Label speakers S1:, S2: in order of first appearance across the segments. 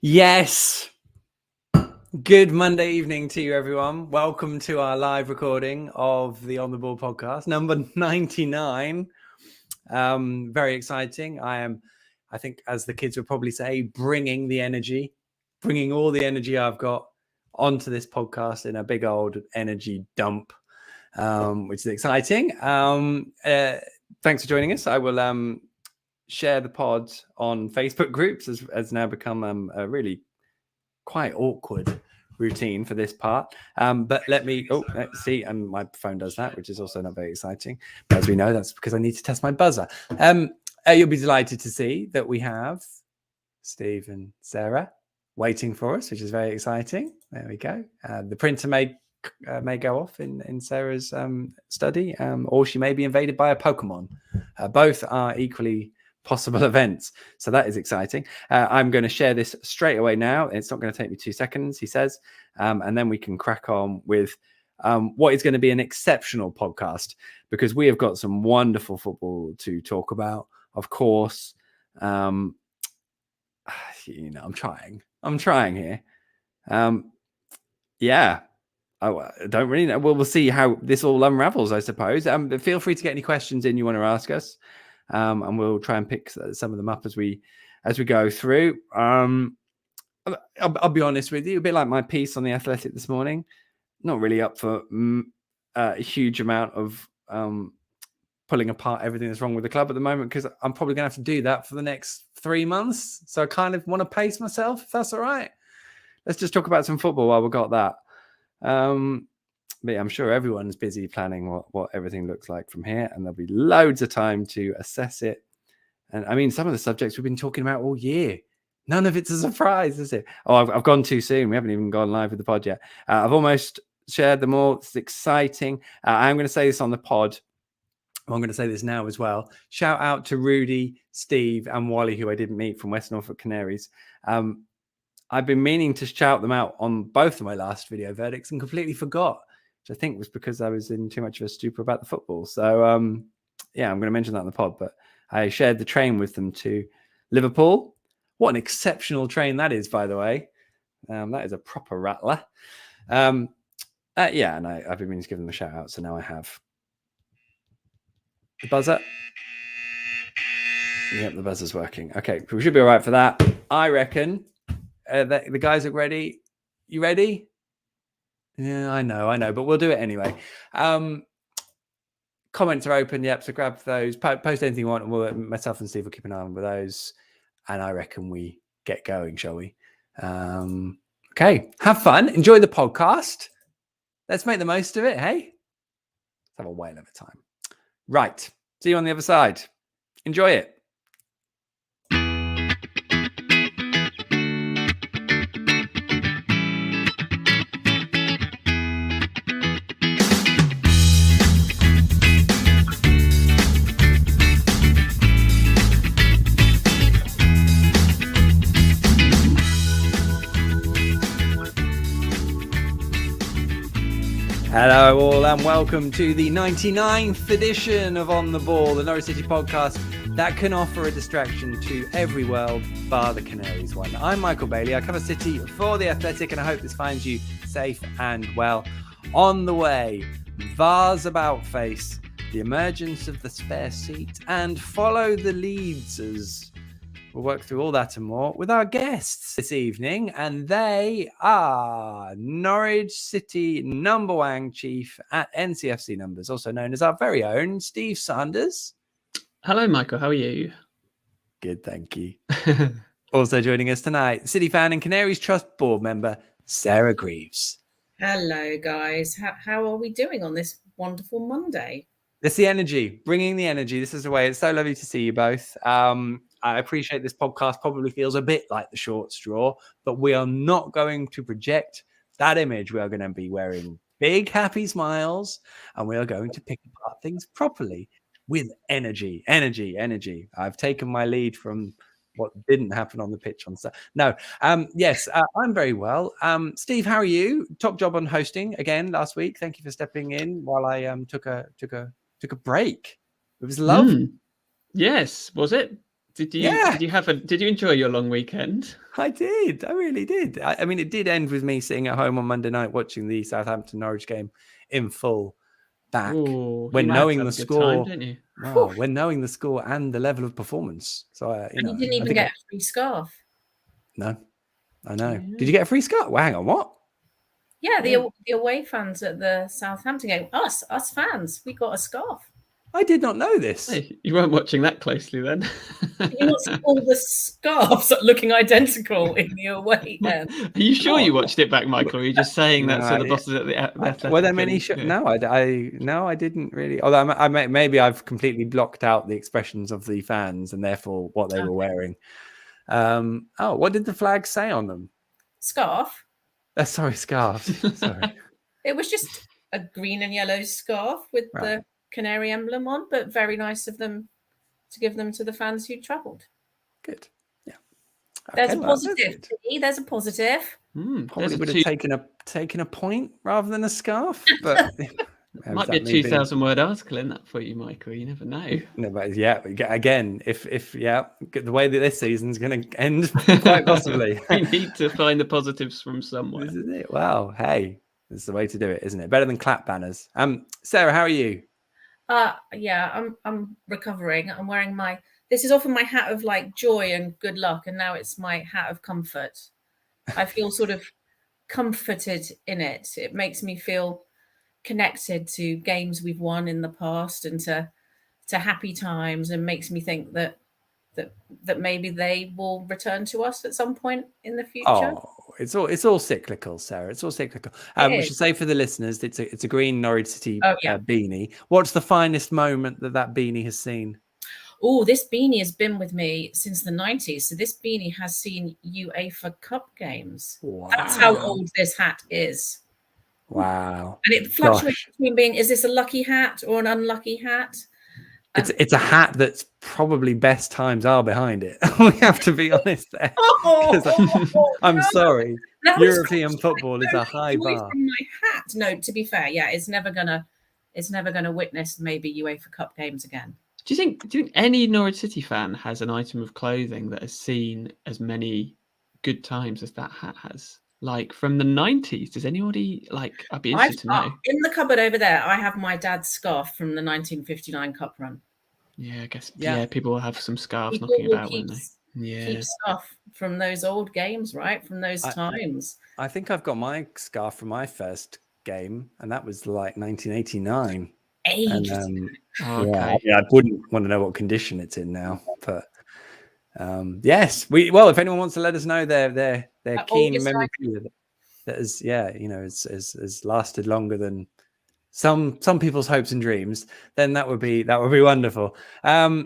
S1: Yes. Good Monday evening to you, everyone. Welcome to our live recording of the On the Ball podcast, number 99. Very exciting. I think, as the kids would probably say, bringing all the energy I've got onto this podcast in a big old energy dump, which is exciting. Thanks for joining us. I will share the pod on Facebook groups has now become a really quite awkward routine for this part. But let's see, and my phone does that, which is also not very exciting. But as we know, that's because I need to test my buzzer. You'll be delighted to see that we have Steve and Sarah waiting for us, which is very exciting. There we go. The printer may go off in Sarah's study, or she may be invaded by a Pokemon. Both are equally possible events, so that is exciting. I'm going to share this straight away now. It's not going to take me 2 seconds, he says, and then we can crack on with what is going to be an exceptional podcast, because we have got some wonderful football to talk about, of course. I'm trying here. I don't really know. We'll see how this all unravels, I suppose. Feel free to get any questions in you want to ask us. And we'll try and pick some of them up as we go through. I'll be honest with you, a bit like my piece on The Athletic this morning, not really up for a huge amount of pulling apart everything that's wrong with the club at the moment, because I'm probably going to have to do that for the next 3 months. So I kind of want to pace myself, if that's all right. Let's just talk about some football while we've got that. But I'm sure everyone's busy planning what everything looks like from here, and there'll be loads of time to assess it. And I mean, some of the subjects we've been talking about all year, none of it's a surprise, is it? Oh, I've gone too soon. We haven't even gone live with the pod yet. I've almost shared them all. It's exciting. I'm going to say this on the pod. I'm going to say this now as well. Shout out to Rudy, Steve, and Wally, who I didn't meet, from West Norfolk Canaries. I've been meaning to shout them out on both of my last video verdicts and completely forgot, which I think was because I was in too much of a stupor about the football. So, I'm going to mention that in the pod. But I shared the train with them to Liverpool. What an exceptional train that is, by the way. That is a proper rattler. And I've been meaning to give them a shout out, so now I have. The buzzer. Yep, the buzzer's working. Okay, we should be all right for that. I reckon the guys are ready. You ready? Yeah, I know, but we'll do it anyway. Comments are open, yep, so grab those, post anything you want, and myself and Steve will keep an eye on with those, and I reckon we get going, shall we? Okay, have fun, enjoy the podcast. Let's make the most of it, hey? Let's have a whale of a time. Right, see you on the other side. Enjoy it. Hello all, and welcome to the 99th edition of On the Ball, the Norwich City Podcast that can offer a distraction to every world bar the Canaries one. I'm Michael Bailey. I cover City for The Athletic, and I hope this finds you safe and well. On the way, VAR's about face, the emergence of the spare seat, and follow the leads as we'll work through all that and more with our guests this evening, and they are Norwich City numberwang chief at NCFCnumbers, also known as our very own Steve Sanders.
S2: Hello, Michael. How are you?
S1: Good, thank you. Also joining us tonight, City fan and Canaries Trust board member Sarah Greaves.
S3: Hello, guys. How are we doing on this wonderful Monday?
S1: It's the energy, bringing the energy. This is the way. It's so lovely to see you both. I appreciate this podcast probably feels a bit like the short straw, but we are not going to project that image. We are going to be wearing big, happy smiles, and we are going to pick apart things properly with energy. I've taken my lead from what didn't happen on the pitch on Saturday. No, yes, I'm very well. Steve, how are you? Top job on hosting again last week. Thank you for stepping in while I took a break. It was lovely.
S2: Yes, was it? Did you enjoy your long weekend?
S1: I did. I really did. I mean, it did end with me sitting at home on Monday night watching the Southampton Norwich game in full back.
S2: Ooh,
S1: when
S2: you had
S1: knowing
S2: to have
S1: the
S2: a good
S1: score,
S2: time, didn't you?
S1: wow, when knowing the score and the level of performance. So
S3: And you didn't even get a free scarf.
S1: No, I know.
S2: Yeah.
S1: Did you get a free scarf? Well, hang on, what?
S3: Yeah, the away fans at the Southampton game, us fans, we got a scarf.
S1: I did not know this.
S2: Hey, you weren't watching that closely then.
S3: You not see all the scarves looking identical in the away end.
S2: Are you sure you watched it back, Michael? Or are you just saying that so the bosses at the Athletic?
S1: Were there many? No, I didn't really. Although maybe I've completely blocked out the expressions of the fans and therefore what they were wearing. What did the flag say on them?
S3: Scarf.
S1: Sorry, scarves. Sorry.
S3: It was just a green and yellow scarf with the canary emblem on, but very nice of them to give them to the fans who travelled.
S1: Good. Yeah.
S3: There's a positive. There's a positive.
S1: Probably would have taken a point rather than a scarf, but
S2: might be a 2,000-word article in that for you, Michael. You never know.
S1: No, but again, if the way that this season's going to end, quite possibly.
S2: We need to find the positives from somewhere.
S1: This is it. Well, hey, this is the way to do it, isn't it? Better than clap banners. Sarah, how are you?
S3: I'm recovering. I'm wearing this is often my hat of like joy and good luck, and now it's my hat of comfort. I feel sort of comforted in it. It makes me feel connected to games we've won in the past and to happy times, and makes me think that maybe they will return to us at some point in the future.
S1: Oh, it's all cyclical, Sarah. It's all cyclical. We should say for the listeners, it's a green Norwich City beanie. What's the finest moment that beanie has seen?
S3: Oh, this beanie has been with me since the 90s. So this beanie has seen UEFA Cup games. Wow. That's how old this hat is.
S1: Wow.
S3: And it fluctuates between being, is this a lucky hat or an unlucky hat?
S1: It's a hat that's probably best times are behind it. We have to be honest there. I'm sorry. European football is a high bar.
S3: From my hat. No, to be fair, it's never gonna witness maybe UEFA Cup games again.
S2: Do you think any Norwich City fan has an item of clothing that has seen as many good times as that hat has? Like from the 90s, does anybody I'd be interested to know.
S3: In the cupboard over there, I have my dad's scarf from the 1959 Cup run.
S2: Yeah, I guess. Yeah, people will have some scarves knocking about, won't they? Yeah,
S3: keep stuff from those old games, right? From those times.
S1: I think I've got my scarf from my first game, and that was like 1989.
S3: Okay.
S1: I wouldn't want to know what condition it's in now, but yes, if anyone wants to let us know their keen memory that has lasted longer than some people's hopes and dreams, then that would be wonderful. Right.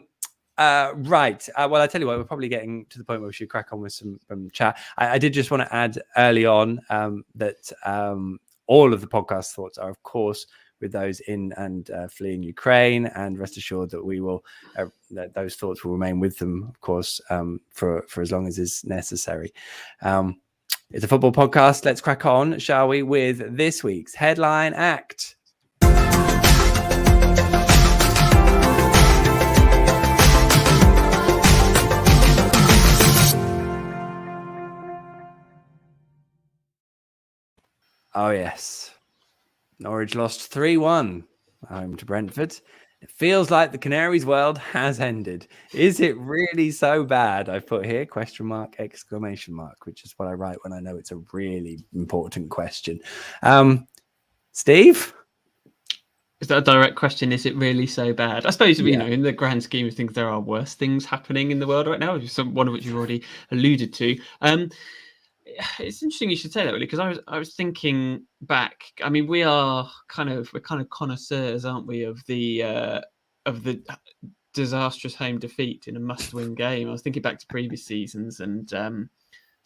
S1: Well, I tell you what, we're probably getting to the point where we should crack on with some chat. I did just want to add early on that all of the podcast thoughts are, of course, with those in and fleeing Ukraine, and rest assured that we will that those thoughts will remain with them, of course, for as long as is necessary. It's a football podcast. Let's crack on, shall we, with this week's headline act. Oh yes, Norwich lost 3-1 home to Brentford. It feels like the Canaries' world has ended. Is it really so bad? I've put here ? Exclamation mark, which is what I write when I know it's a really important question. Steve?
S2: Is that a direct question? Is it really so bad? I suppose, in the grand scheme of things, there are worse things happening in the world right now, one of which you've already alluded to. It's interesting you should say that, really, because I was thinking back. I mean, we're kind of connoisseurs, aren't we, of the disastrous home defeat in a must-win game. I was thinking back to previous seasons and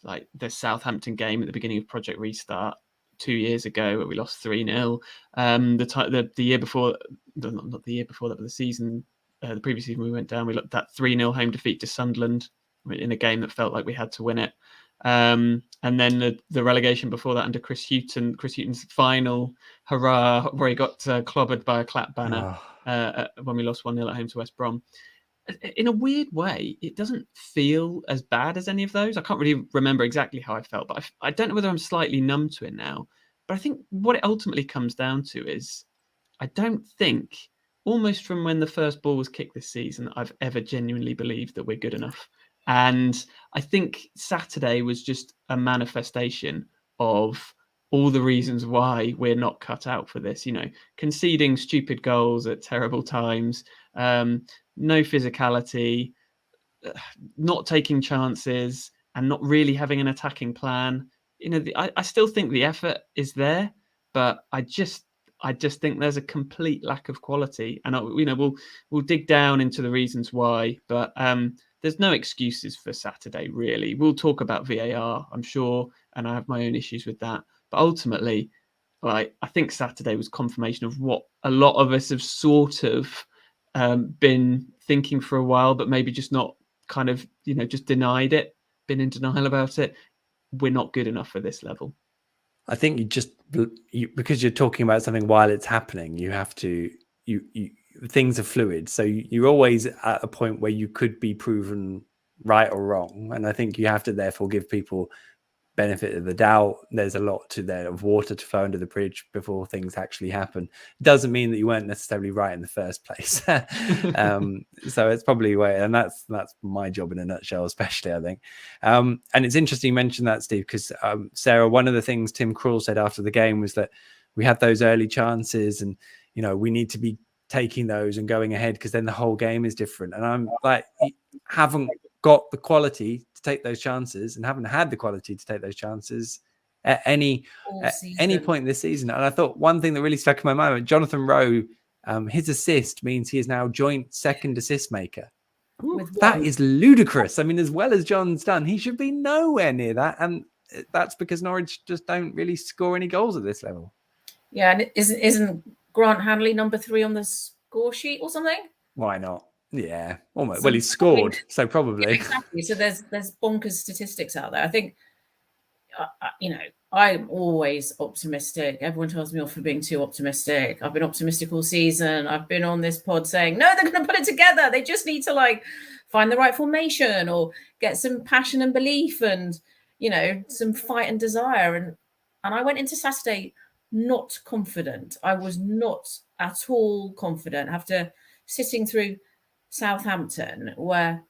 S2: like the Southampton game at the beginning of Project Restart 2 years ago, where we lost 3-0. The year before, not the year before that, but the season, the previous season we went down. We looked at 3-0 home defeat to Sunderland in a game that felt like we had to win it. And then the relegation before that under Chris Hughton's final hurrah, where he got clobbered by a clap banner when we lost 1-0 at home to West Brom. in a weird way, it doesn't feel as bad as any of those. I can't really remember exactly how I felt, but I don't know whether I'm slightly numb to it now. But I think what it ultimately comes down to is I don't think, almost from when the first ball was kicked this season, I've ever genuinely believed that we're good enough. And I think Saturday was just a manifestation of all the reasons why we're not cut out for this. Conceding stupid goals at terrible times, no physicality, not taking chances, and not really having an attacking plan. I still think the effort is there, but I just think there's a complete lack of quality. And we'll dig down into the reasons why, but there's no excuses for Saturday, really. We'll talk about VAR, I'm sure, and I have my own issues with that. But ultimately, I think Saturday was confirmation of what a lot of us have sort of been thinking for a while, but maybe just not kind of, just denied it, been in denial about it. We're not good enough for this level.
S1: I think because you're talking about something while it's happening, you have to, things are fluid. So you're always at a point where you could be proven right or wrong. And I think you have to therefore give people benefit of the doubt. There's a lot of water to flow under the bridge before things actually happen. Doesn't mean that you weren't necessarily right in the first place. So it's probably way, and that's my job in a nutshell, especially, I think. And it's interesting you mentioned that, Steve, because Sarah, one of the things Tim Krul said after the game was that we had those early chances, and we need to be taking those and going ahead, because then the whole game is different. And I'm like, you haven't got the quality to take those chances, and haven't had the quality to take those chances at any point this season. And I thought one thing that really stuck in my mind, Jonathan Rowe, his assist means he is now joint second assist maker. That is ludicrous. I mean, as well as John's done, he should be nowhere near that. And that's because Norwich just don't really score any goals at this level.
S3: Yeah, and isn't Grant Hanley number 3 on the score sheet or something?
S1: Why not? Yeah, almost. Well, he scored, so probably.
S3: Exactly. So there's bonkers statistics out there. I think, I'm always optimistic. Everyone tells me off for being too optimistic. I've been optimistic all season. I've been on this pod saying, no, they're going to put it together. They just need to find the right formation or get some passion and belief and, some fight and desire. And I went into Saturday not confident. I was not at all confident after sitting through Southampton, where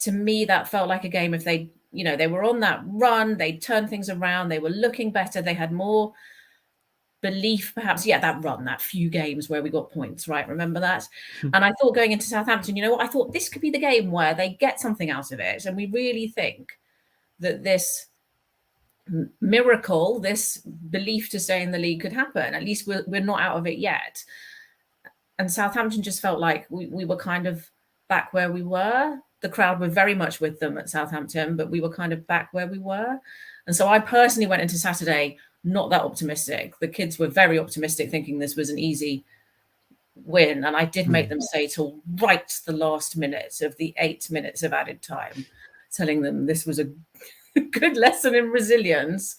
S3: to me that felt like a game if they were on that run, they'd turn things around, they were looking better, they had more belief perhaps. That few games where we got points, right? Remember that? And I thought going into Southampton, I thought this could be the game where they get something out of it, and we really think that this miracle, this belief to stay in the league could happen. At least we're not out of it yet. And Southampton just felt like we were kind of back where we were. The crowd were very much with them at Southampton, but we were kind of back where we were. And so I personally went into Saturday not that optimistic. The kids were very optimistic, thinking this was an easy win. And I did make them stay till right the last minute of the 8 minutes of added time, telling them this was a good lesson in resilience.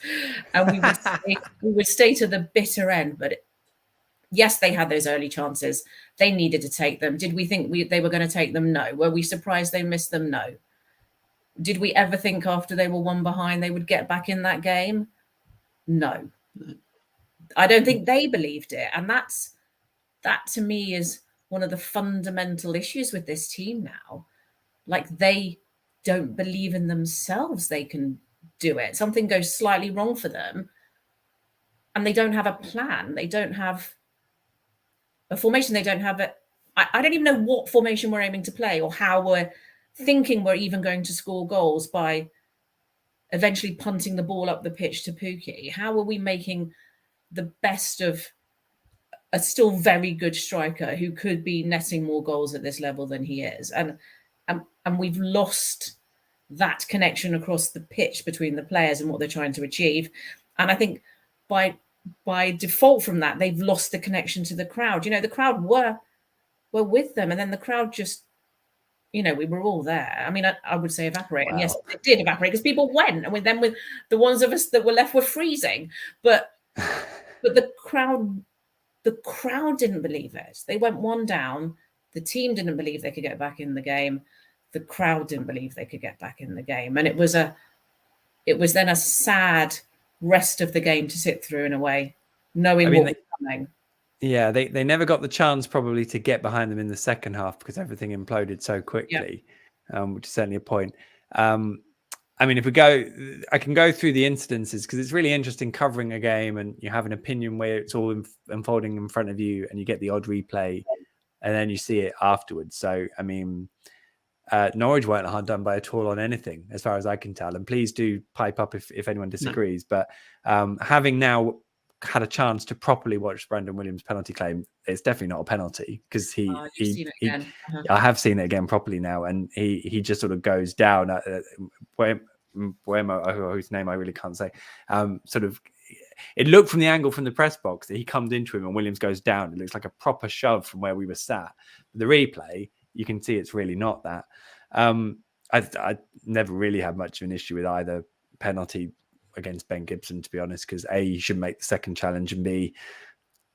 S3: And we would stay to the bitter end. But yes, they had those early chances. They needed to take them. Did we think they were going to take them? No. Were we surprised they missed them? No. Did we ever think after they were 1 behind they would get back in that game? No. I don't think they believed it. And that to me is one of the fundamental issues with this team now. They don't believe in themselves they can do it. Something goes slightly wrong for them and they don't have a plan. They don't have a formation. They don't have it. I don't even know what formation we're aiming to play or how we're thinking we're even going to score goals by eventually punting the ball up the pitch to Pukki. How are we making the best of a still very good striker who could be netting more goals at this level than he is? And we've lost that connection across the pitch between the players and what they're trying to achieve. And I think by default from that, they've lost the connection to the crowd. The crowd were with them, and then the crowd just, we were all there. I mean, I would say evaporate. Wow. And yes, it did evaporate because people went, and then with the ones of us that were left were freezing. But the crowd didn't believe it. They went 1 down. The team didn't believe they could get back in the game. The crowd didn't believe they could get back in the game. And it was then a sad rest of the game to sit through in a way, knowing what was coming.
S1: Yeah, they never got the chance probably to get behind them in the second half because everything imploded so quickly, which is certainly a point. I mean, I can go through the incidences because it's really interesting covering a game and you have an opinion where it's all unfolding in front of you and you get the odd replay and then you see it afterwards. So, I mean, Norwich weren't hard done by at all on anything, as far as I can tell. And please do pipe up if anyone disagrees. No. But having now had a chance to properly watch Brandon Williams' penalty claim, it's definitely not a penalty because I have seen it again properly now, and he just sort of goes down. Whose name I really can't say. Sort of, it looked from the angle from the press box that he comes into him and Williams goes down. It looks like a proper shove from where we were sat. The replay, you can see it's really not that. I never really had much of an issue with either penalty against Ben Gibson, to be honest, because A, you should make the second challenge, and B,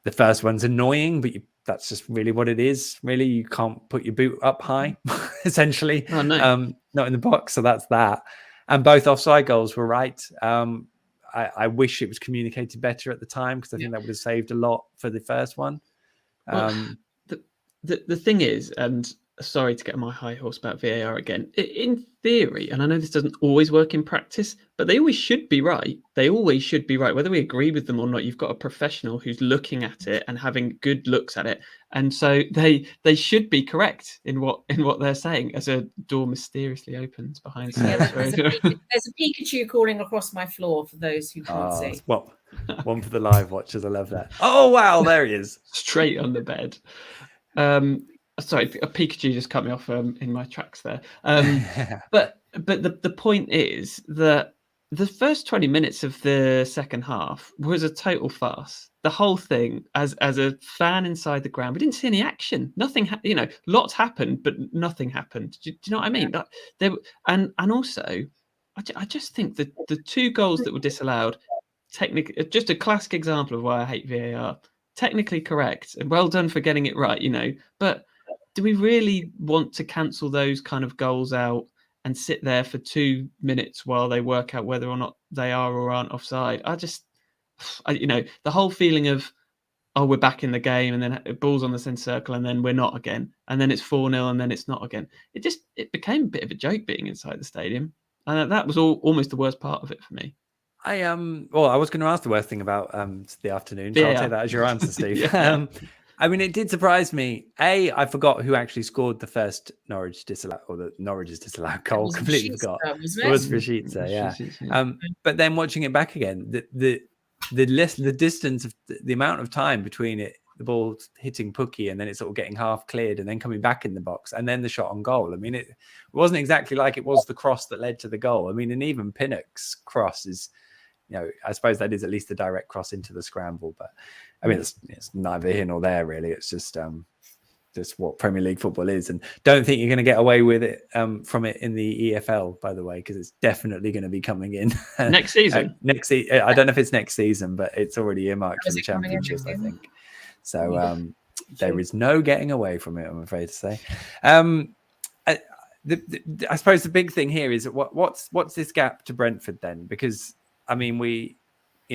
S1: the first one's annoying, but that's just really what it is. Really, you can't put your boot up high, essentially.
S2: Oh, no.
S1: Not in the box, so that's that. And both offside goals were right. I wish it was communicated better at the time because I think that would have saved a lot for the first one.
S2: The thing is, and sorry to get my high horse about VAR again, in theory, and I know this doesn't always work in practice, but they always should be right. They always should be right. Whether we agree with them or not, you've got a professional who's looking at it and having good looks at it. And so they should be correct in what they're saying as a door mysteriously opens behind.
S3: There's a Pikachu crawling across my floor for those who can't see.
S1: Well, one for the live watchers. I love that. Oh, wow. There he is.
S2: Straight on the bed. Sorry, a Pikachu just cut me off in my tracks there. But the point is that the first 20 minutes of the second half was a total farce. The whole thing, as a fan inside the ground, we didn't see any action. Nothing, lots happened, but nothing happened. Do you know what I mean? And also, I just think that the two goals that were disallowed, technically, just a classic example of why I hate VAR. Technically correct and well done for getting it right, but do we really want to cancel those kind of goals out and sit there for 2 minutes while they work out whether or not they are or aren't offside? The whole feeling of, oh, we're back in the game and then ball's on the centre circle and then we're not again. And then it's 4-0 and then it's not again. It became a bit of a joke being inside the stadium. And that was almost the worst part of it for me.
S1: I was going to ask the worst thing about the afternoon, so I'll take that as your answer, Steve. I mean, it did surprise me. I forgot who actually scored the first Norwich's disallowed goal. Completely forgot. It was Rashica, yeah. But then watching it back again, the distance of the amount of time between it, the ball hitting Pukki and then it's sort of getting half cleared and then coming back in the box and then the shot on goal. I mean, it wasn't exactly like it was the cross that led to the goal. I mean, and even Pinnock's cross is, I suppose that is at least a direct cross into the scramble, but I mean, it's neither here nor there really. It's just what Premier League football is, and don't think you're going to get away with it from it in the EFL, by the way, because it's definitely going to be coming in
S2: next season.
S1: I don't know if it's next season, but it's already earmarked for the Championship, I think. So there is no getting away from it, I'm afraid to say. I suppose the big thing here is what's this gap to Brentford then? Because I mean,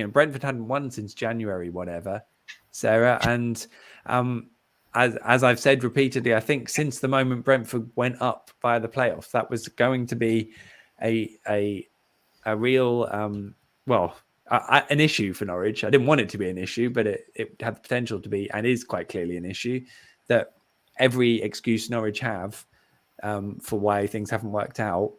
S1: Brentford hadn't won since January, whatever, Sarah. And as I've said repeatedly, I think since the moment Brentford went up via the playoffs, that was going to be a real, an issue for Norwich. I didn't want it to be an issue, but it had the potential to be, and is quite clearly an issue, that every excuse Norwich have for why things haven't worked out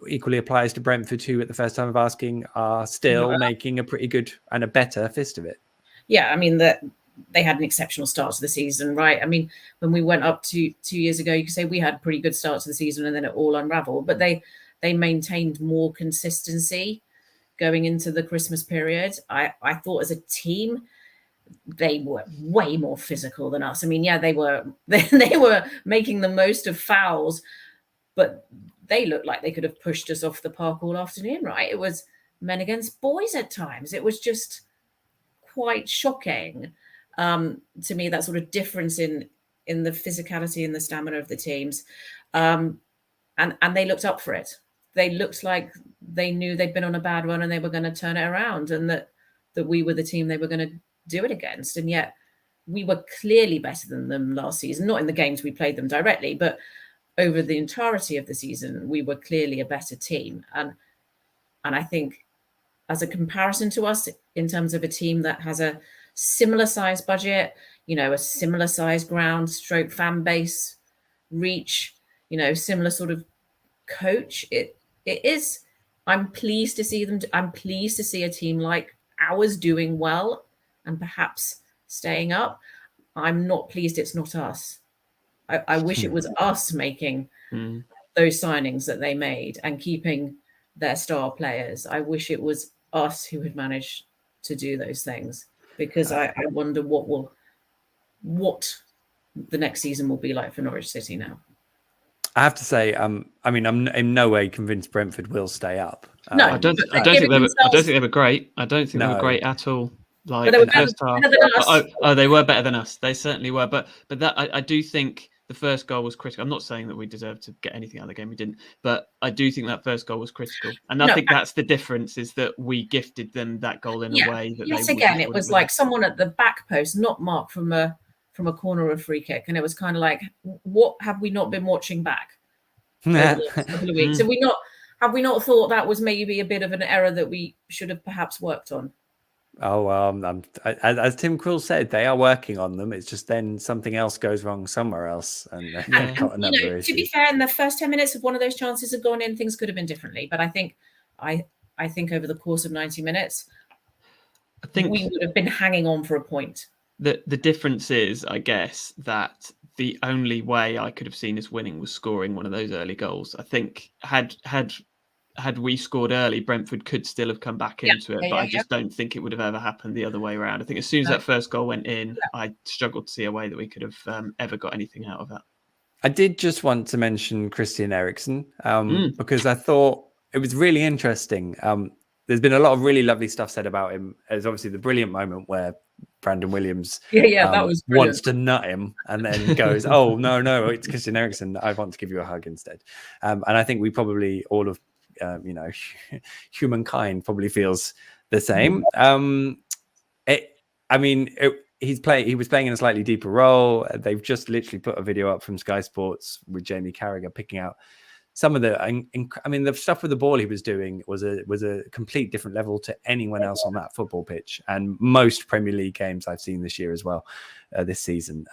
S1: equally applies to Brentford, who at the first time of asking are still making a pretty good and a better fist of it.
S3: Yeah, I mean, they had an exceptional start to the season, right? I mean, when we went up 2 years ago, you could say we had a pretty good start to the season and then it all unraveled, but they maintained more consistency going into the Christmas period. I thought as a team, they were way more physical than us. I mean, yeah, they were making the most of fouls, but they looked like they could have pushed us off the park all afternoon, right? It was men against boys at times. It was just quite shocking to me, that sort of difference in in the physicality and the stamina of the teams. And they looked up for it. They looked like they knew they'd been on a bad run and they were going to turn it around, and that we were the team they were going to do it against. And yet we were clearly better than them last season, not in the games we played them directly, but over the entirety of the season, we were clearly a better team. And I think as a comparison to us, in terms of a team that has a similar size budget, a similar size ground, stroke fan base, reach, similar sort of coach, it is. I'm pleased to see them. I'm pleased to see a team like ours doing well and perhaps staying up. I'm not pleased it's not us. I wish it was us making those signings that they made and keeping their star players. I wish it was us who had managed to do those things, because I wonder what the next season will be like for Norwich City now.
S1: I have to say, I'm in no way convinced Brentford will stay up.
S2: No, I don't think they were great. I don't think they were great at all. Like in the first half, they were better than us. They certainly were. But that I do think the first goal was critical. I'm not saying that we deserved to get anything out of the game. We didn't. But I do think that first goal was critical. And I think that's the difference, is that we gifted them that goal in a way that
S3: it was like someone at the back post, not marked from a corner or a free kick. And it was kind of like, what have we not been watching back over the last couple of weeks? Have we not thought that was maybe a bit of an error that we should have perhaps worked on?
S1: Oh, as Tim Krul said, they are working on them. It's just then something else goes wrong somewhere else, and got another issue.
S3: To be fair, in the first 10 minutes, if one of those chances had gone in, things could have been differently. But I think over the course of 90 minutes, I think we would have been hanging on for a point.
S2: The difference is, I guess, that the only way I could have seen us winning was scoring one of those early goals. I think had we scored early, Brentford could still have come back into it, but I just don't think it would have ever happened the other way around. I think as soon as that first goal went in, I struggled to see a way that we could have ever got anything out of that.
S1: I did just want to mention Christian Eriksen because I thought it was really interesting. There's been a lot of really lovely stuff said about him. There's obviously the brilliant moment where Brandon Williams
S3: that was
S1: wants to nut him and then goes, oh, no, it's Christian Eriksen. I want to give you a hug instead. And I think we probably all of, humankind probably feels the same. He was playing in a slightly deeper role. They've just literally put a video up from Sky Sports with Jamie Carragher picking out some of the stuff with the ball he was doing was a complete different level to anyone else on that football pitch, and most Premier League games I've seen this year as well, this season.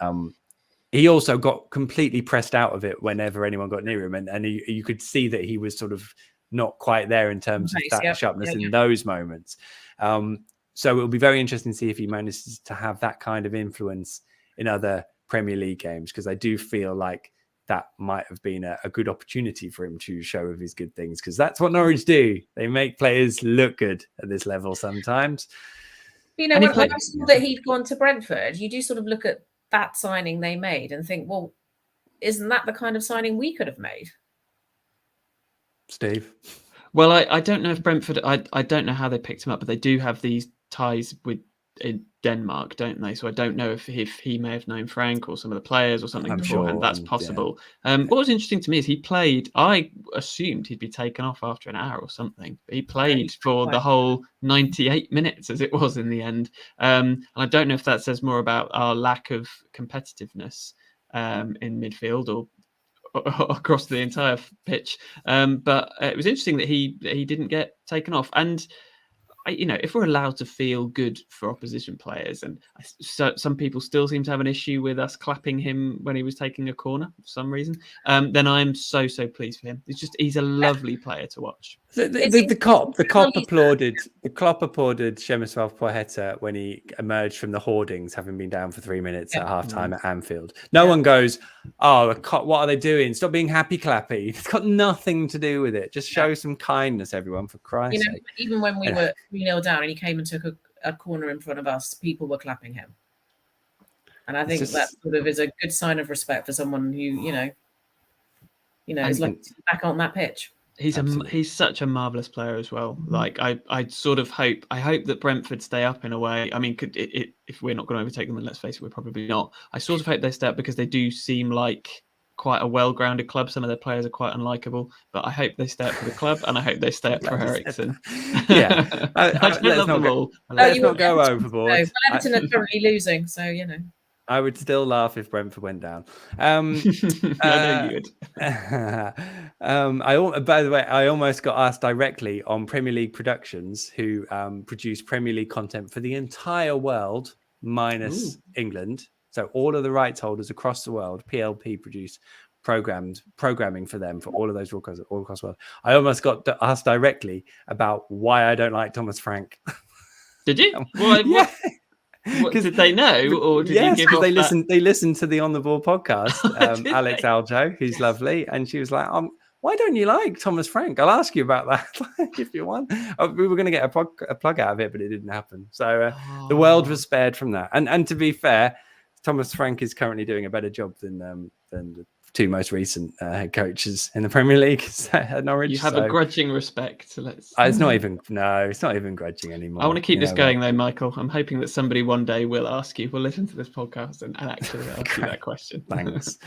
S1: He also got completely pressed out of it whenever anyone got near him, and you could see that he was sort of not quite there in terms of that sharpness in those moments. So it'll be very interesting to see if he manages to have that kind of influence in other Premier League games, because I do feel like that might have been a good opportunity for him to show of his good things, because that's what Norwich do. They make players look good at this level sometimes.
S3: When I saw that he'd gone to Brentford, you do sort of look at that signing they made and think, well, isn't that the kind of signing we could have made?
S1: Steve?
S2: Well, I don't know if Brentford, I don't know how they picked him up, but they do have these ties in Denmark, don't they? So I don't know if he may have known Frank or some of the players or something beforehand. That's possible. Yeah. What was interesting to me is he played, I assumed he'd be taken off after an hour or something, but he played for the whole 98 minutes as it was in the end. And I don't know if that says more about our lack of competitiveness in midfield or across the entire pitch. But it was interesting that he didn't get taken off. And if we're allowed to feel good for opposition players, and some people still seem to have an issue with us clapping him when he was taking a corner for some reason, then I'm so pleased for him. He's a lovely player to watch.
S1: The Klopp applauded Przemysław Płacheta when he emerged from the hoardings, having been down for 3 minutes at halftime at Anfield. No one goes, "Oh, what are they doing? Stop being happy clappy." It's got nothing to do with it. Just show some kindness, everyone, for Christ's sake.
S3: Even when we were 3-0 down and he came and took a corner in front of us, people were clapping him. And I think that sort of is a good sign of respect for someone who, is like back on that pitch.
S2: He's such a marvelous player as well. Like I hope that Brentford stay up in a way. I mean, if we're not going to overtake them, and let's face it, we're probably not. I sort of hope they stay up because they do seem like quite a well-grounded club. Some of their players are quite unlikable, but I hope they stay up for the club, and I hope they stay up for Ericsson.
S1: Yeah,
S2: I love them all.
S1: Let's not go overboard.
S3: Well, Everton are currently losing, so you know.
S1: I would still laugh if Brentford went down.
S2: I know you would.
S1: By the way, I almost got asked directly on Premier League Productions, who produce Premier League content for the entire world, minus England. So all of the rights holders across the world, PLP produce programming for them for all of those all across the world. I almost got asked directly about why I don't like Thomas Frank.
S2: Did you? Well,
S1: yeah.
S2: What, did they know, or did you give off
S1: they listened? They listened to the On the Ball podcast. Alex
S2: they?
S1: Aljo, who's lovely, and she was like, "Why don't you like Thomas Frank? I'll ask you about that if you want." We were going to get a plug out of it, but it didn't happen. So the world was spared from that. And to be fair, Thomas Frank is currently doing a better job than the two most recent head coaches in the Premier League at Norwich.
S2: You have a grudging respect. So
S1: it's not even grudging anymore.
S2: I want to keep this going though, Michael. I'm hoping that somebody one day will ask you, will listen to this podcast and actually ask you that question.
S1: Thanks.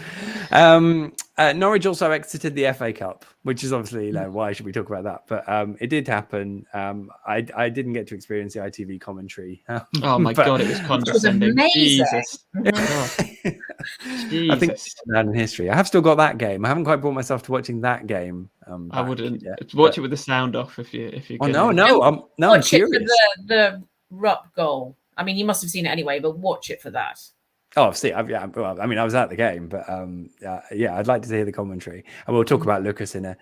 S1: Norwich also exited the FA Cup, which is obviously, why should we talk about that? But it did happen. I didn't get to experience the ITV commentary.
S2: Oh my God, it was condescending.
S3: It was
S2: Jesus.
S1: I think it's down in history. I have still got that game. I haven't quite brought myself to watching that game.
S2: I wouldn't watch it with the sound off if you.
S1: Oh no! I'm curious.
S3: The Rupp goal. I mean, you must have seen it anyway, but watch it for that.
S1: Oh, see, I was at the game, but I'd like to hear the commentary, and we'll talk about Lucas in a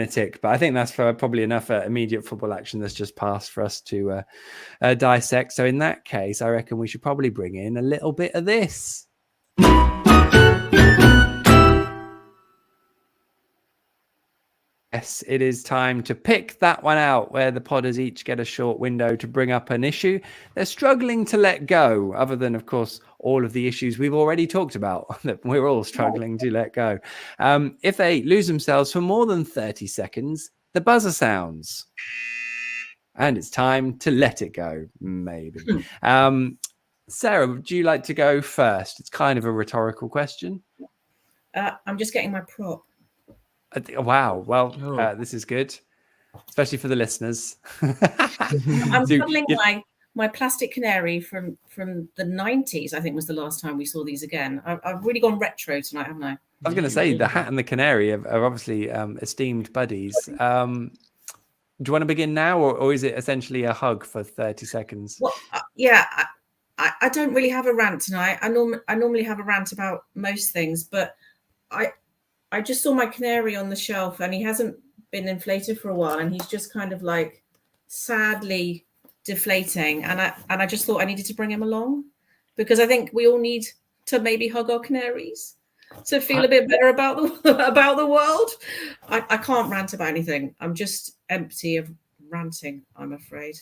S1: tick. But I think that's probably enough immediate football action that's just passed for us to dissect. So in that case, I reckon we should probably bring in a little bit of this. Yes, it is time to pick that one out, where the podders each get a short window to bring up an issue they're struggling to let go, other than, of course, all of the issues we've already talked about that we're all struggling to let go. If they lose themselves for more than 30 seconds, the buzzer sounds. And it's time to let it go, maybe. Sarah, would you like to go first? It's kind of a rhetorical question.
S3: I'm just getting my prop.
S1: Wow. Well, this is good, especially for the listeners.
S3: I'm cuddling my plastic canary from the 90s. I think was the last time we saw these again. I've really gone retro tonight, haven't I?
S1: I was going to say the hat and the canary are obviously esteemed buddies. Do you want to begin now, or is it essentially a hug for 30 seconds?
S3: Well, I don't really have a rant tonight. I normally have a rant about most things, but I just saw my canary on the shelf and he hasn't been inflated for a while, and he's just kind of like sadly deflating. And I just thought I needed to bring him along, because I think we all need to maybe hug our canaries to feel a bit better about the world. I can't rant about anything. I'm just empty of ranting, I'm afraid.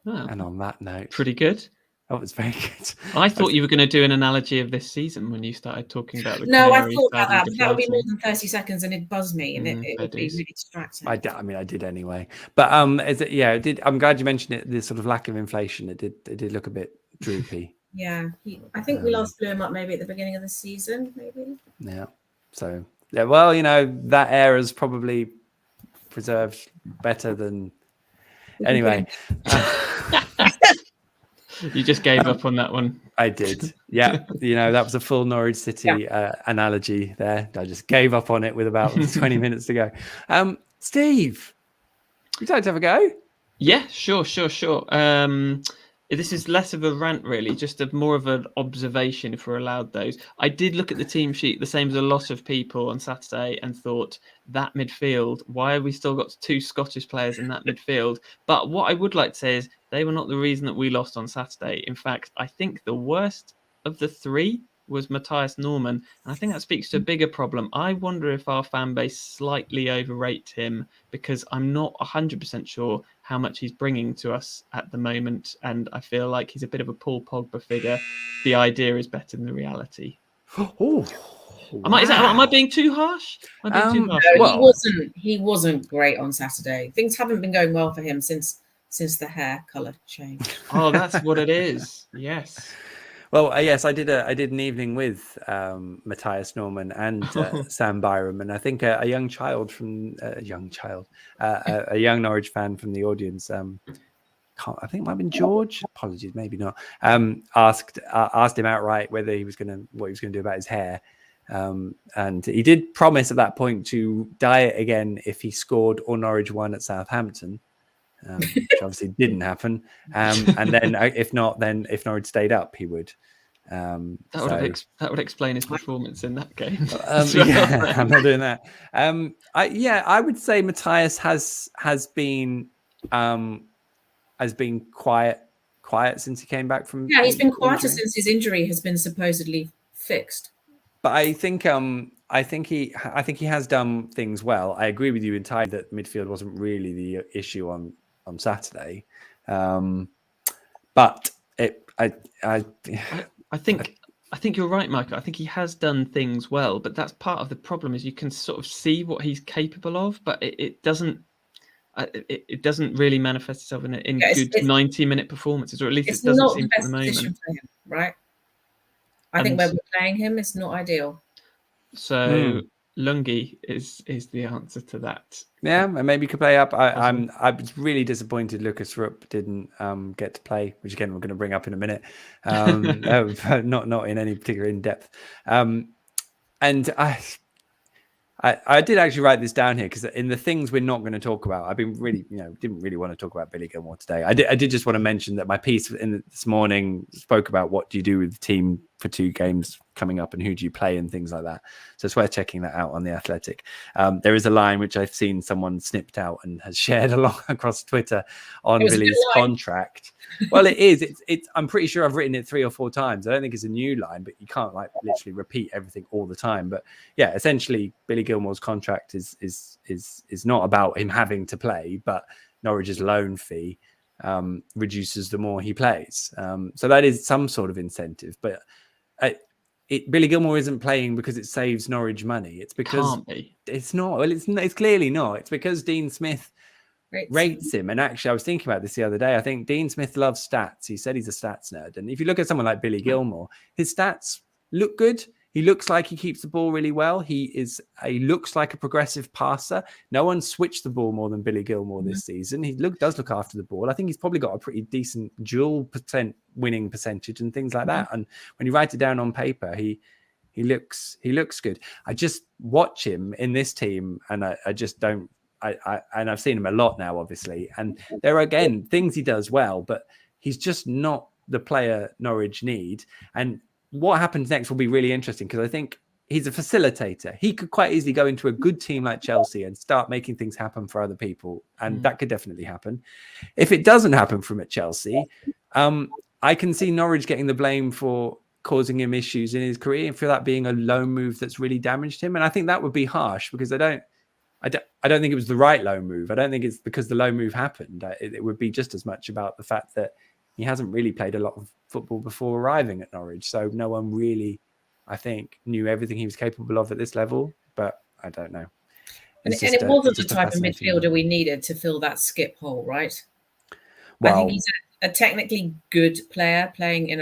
S2: Oh,
S1: and on that note,
S2: pretty good.
S1: That was very good.
S2: I thought you were going to do an analogy of this season when you started talking about the
S3: No, I thought about that, but that would be more than 30 seconds and it'd buzz me, and it would be really distracting.
S1: I did anyway. But it did. I'm glad you mentioned it. This sort of lack of inflation. It did look a bit droopy.
S3: Yeah, I think we last blew him up maybe at the beginning of the season, maybe.
S1: Yeah. So well, that air is probably preserved better than. Anyway.
S2: You just gave up on that one.
S1: I did. Yeah. That was a full Norwich City analogy there. I just gave up on it with about 20 minutes to go. Steve, would you like to have a go?
S2: Yeah, sure. This is less of a rant, really, just more of an observation, if we're allowed those. I did look at the team sheet, the same as a lot of people on Saturday, and thought, that midfield, why have we still got two Scottish players in that midfield? But what I would like to say is they were not the reason that we lost on Saturday. In fact, I think the worst of the three was Matthias Norman. And I think that speaks to a bigger problem. I wonder if our fan base slightly overrate him, because I'm not 100% sure how much he's bringing to us at the moment. And I feel like he's a bit of a Paul Pogba figure. The idea is better than the reality.
S1: Oh,
S2: Am I being too harsh? Am I being too harsh?
S3: No, he wasn't great on Saturday. Things haven't been going well for him since the hair colour changed.
S2: Oh, that's what it is. Yes.
S1: Well, yes, I did an evening with Matthias Norman and Sam Byram, and I think a young Norwich fan from the audience. I think it might have been George. Apologies, maybe not. Asked him outright what he was going to do about his hair, and he did promise at that point to dye it again if he scored or Norwich won at Southampton. Which obviously didn't happen. And then if Norwich stayed up, he would.
S2: That would explain his performance in that game.
S1: Yeah, I'm not doing that. I would say Matthias has been quiet since he came back from.
S3: Yeah, he's been quieter since his injury has been supposedly fixed.
S1: But I think he has done things well. I agree with you entirely that midfield wasn't really the issue on Saturday, but
S2: I think you're right, Michael. I think he has done things well, but that's part of the problem. Is you can sort of see what he's capable of, but it doesn't really manifest itself in good 90-minute performances, or at least it doesn't seem at the moment.
S3: For him, right? I think where we're playing him is not ideal.
S2: So Lungi is the answer to that.
S1: Yeah, and maybe could play up. I was really disappointed Lucas Rupp didn't get to play, which again we're going to bring up in a minute. Not in any particular in depth. And I did actually write this down here because in the things we're not going to talk about, I've been really, didn't really want to talk about Billy Gilmour today. I did just want to mention that my piece this morning spoke about what do you do with the team for 2 games coming up and who do you play and things like that. So it's worth checking that out on The Athletic. There is a line which I've seen someone snipped out and has shared along across Twitter on Billy's contract. Well, it is. It's. I'm pretty sure I've written it 3 or 4 times. I don't think it's a new line, but you can't literally repeat everything all the time. But yeah, essentially, Billy Gilmour's contract is not about him having to play, but Norwich's loan fee reduces the more he plays. So that is some sort of incentive. But Billy Gilmour isn't playing because it saves Norwich money. It's because it's not. Well, it's clearly not. It's because Dean Smith rates him. And actually, I was thinking about this the other day. I think Dean Smith loves stats. He said he's a stats nerd. And if you look at someone like Billy Gilmour, his stats look good. He looks like he keeps the ball really well. He looks like a progressive passer. No one switched the ball more than Billy Gilmour this season. He does look after the ball. I think he's probably got a pretty decent dual winning percentage and things like that. And when you write it down on paper, he looks good. I just watch him in this team, and I just don't. And I've seen him a lot now, obviously. And there are again things he does well, but he's just not the player Norwich need. And what happens next will be really interesting because I think he's a facilitator. He could quite easily go into a good team like Chelsea and start making things happen for other people. And that could definitely happen. If it doesn't happen from at Chelsea, I can see Norwich getting the blame for causing him issues in his career and for that being a loan move that's really damaged him. And I think that would be harsh because I don't think it was the right loan move. I don't think it's because the loan move happened. It would be just as much about the fact that he hasn't really played a lot of football before arriving at Norwich. So no one really, I think, knew everything he was capable of at this level. But I don't know.
S3: And it wasn't the type of midfielder we needed to fill that skip hole, right?
S1: Well,
S3: I think he's a technically good player playing in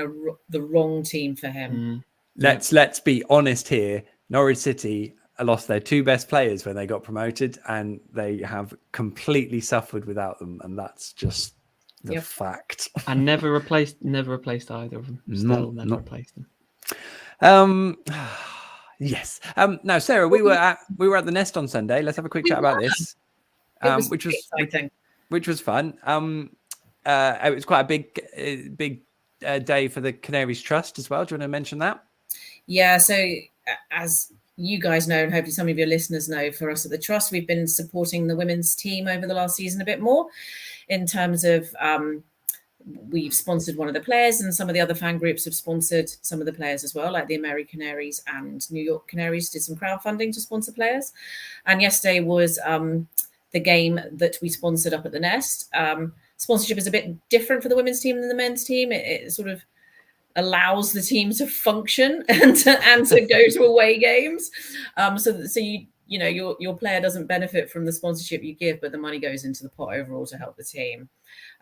S3: the wrong team for him.
S1: Let's be honest here. Norwich City lost their 2 best players when they got promoted, and they have completely suffered without them. And that's just the fact.
S2: And never replaced either of them. Still never replaced them.
S1: Yes. Now, Sarah, we were at the Nest on Sunday. Let's have a quick chat about this. Which was
S3: exciting.
S1: Which was fun. It was quite a big day for the Canaries Trust as well. Do you want to mention that?
S3: Yeah. So as you guys know, and hopefully some of your listeners know, for us at the Trust, we've been supporting the women's team over the last season a bit more in terms of we've sponsored one of the players, and some of the other fan groups have sponsored some of the players as well, like the American Canaries and New York Canaries did some crowdfunding to sponsor players. And yesterday was the game that we sponsored up at the Nest. Sponsorship is a bit different for the women's team than the men's team. It sort of allows the team to function and to go to away games. So your player doesn't benefit from the sponsorship you give, but the money goes into the pot overall to help the team.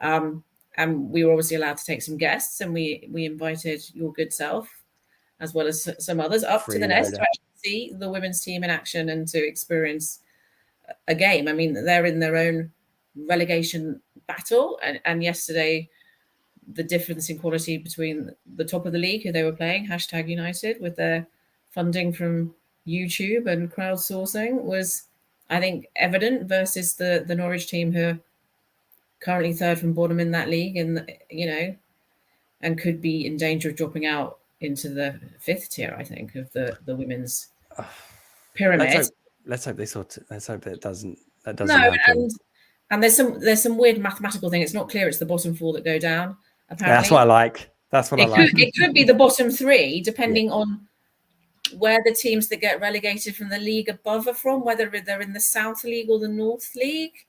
S3: And we were obviously allowed to take some guests, and we invited your good self, as well as some others, up to the Nest to actually see the women's team in action and to experience a game. I mean, they're in their own relegation battle, and yesterday, the difference in quality between the top of the league, who they were playing, #United, with their funding from YouTube and crowdsourcing, was, I think, evident versus the Norwich team, who are currently third from bottom in that league, and and could be in danger of dropping out into the fifth tier, I think, of the women's pyramid.
S1: Let's hope that doesn't
S3: No,
S1: happen.
S3: And there's some weird mathematical thing. It's not clear it's the bottom four that go down. Apparently,
S1: that's what I like.
S3: It could be the bottom three, depending on where the teams that get relegated from the league above are from, whether they're in the South League or the North League.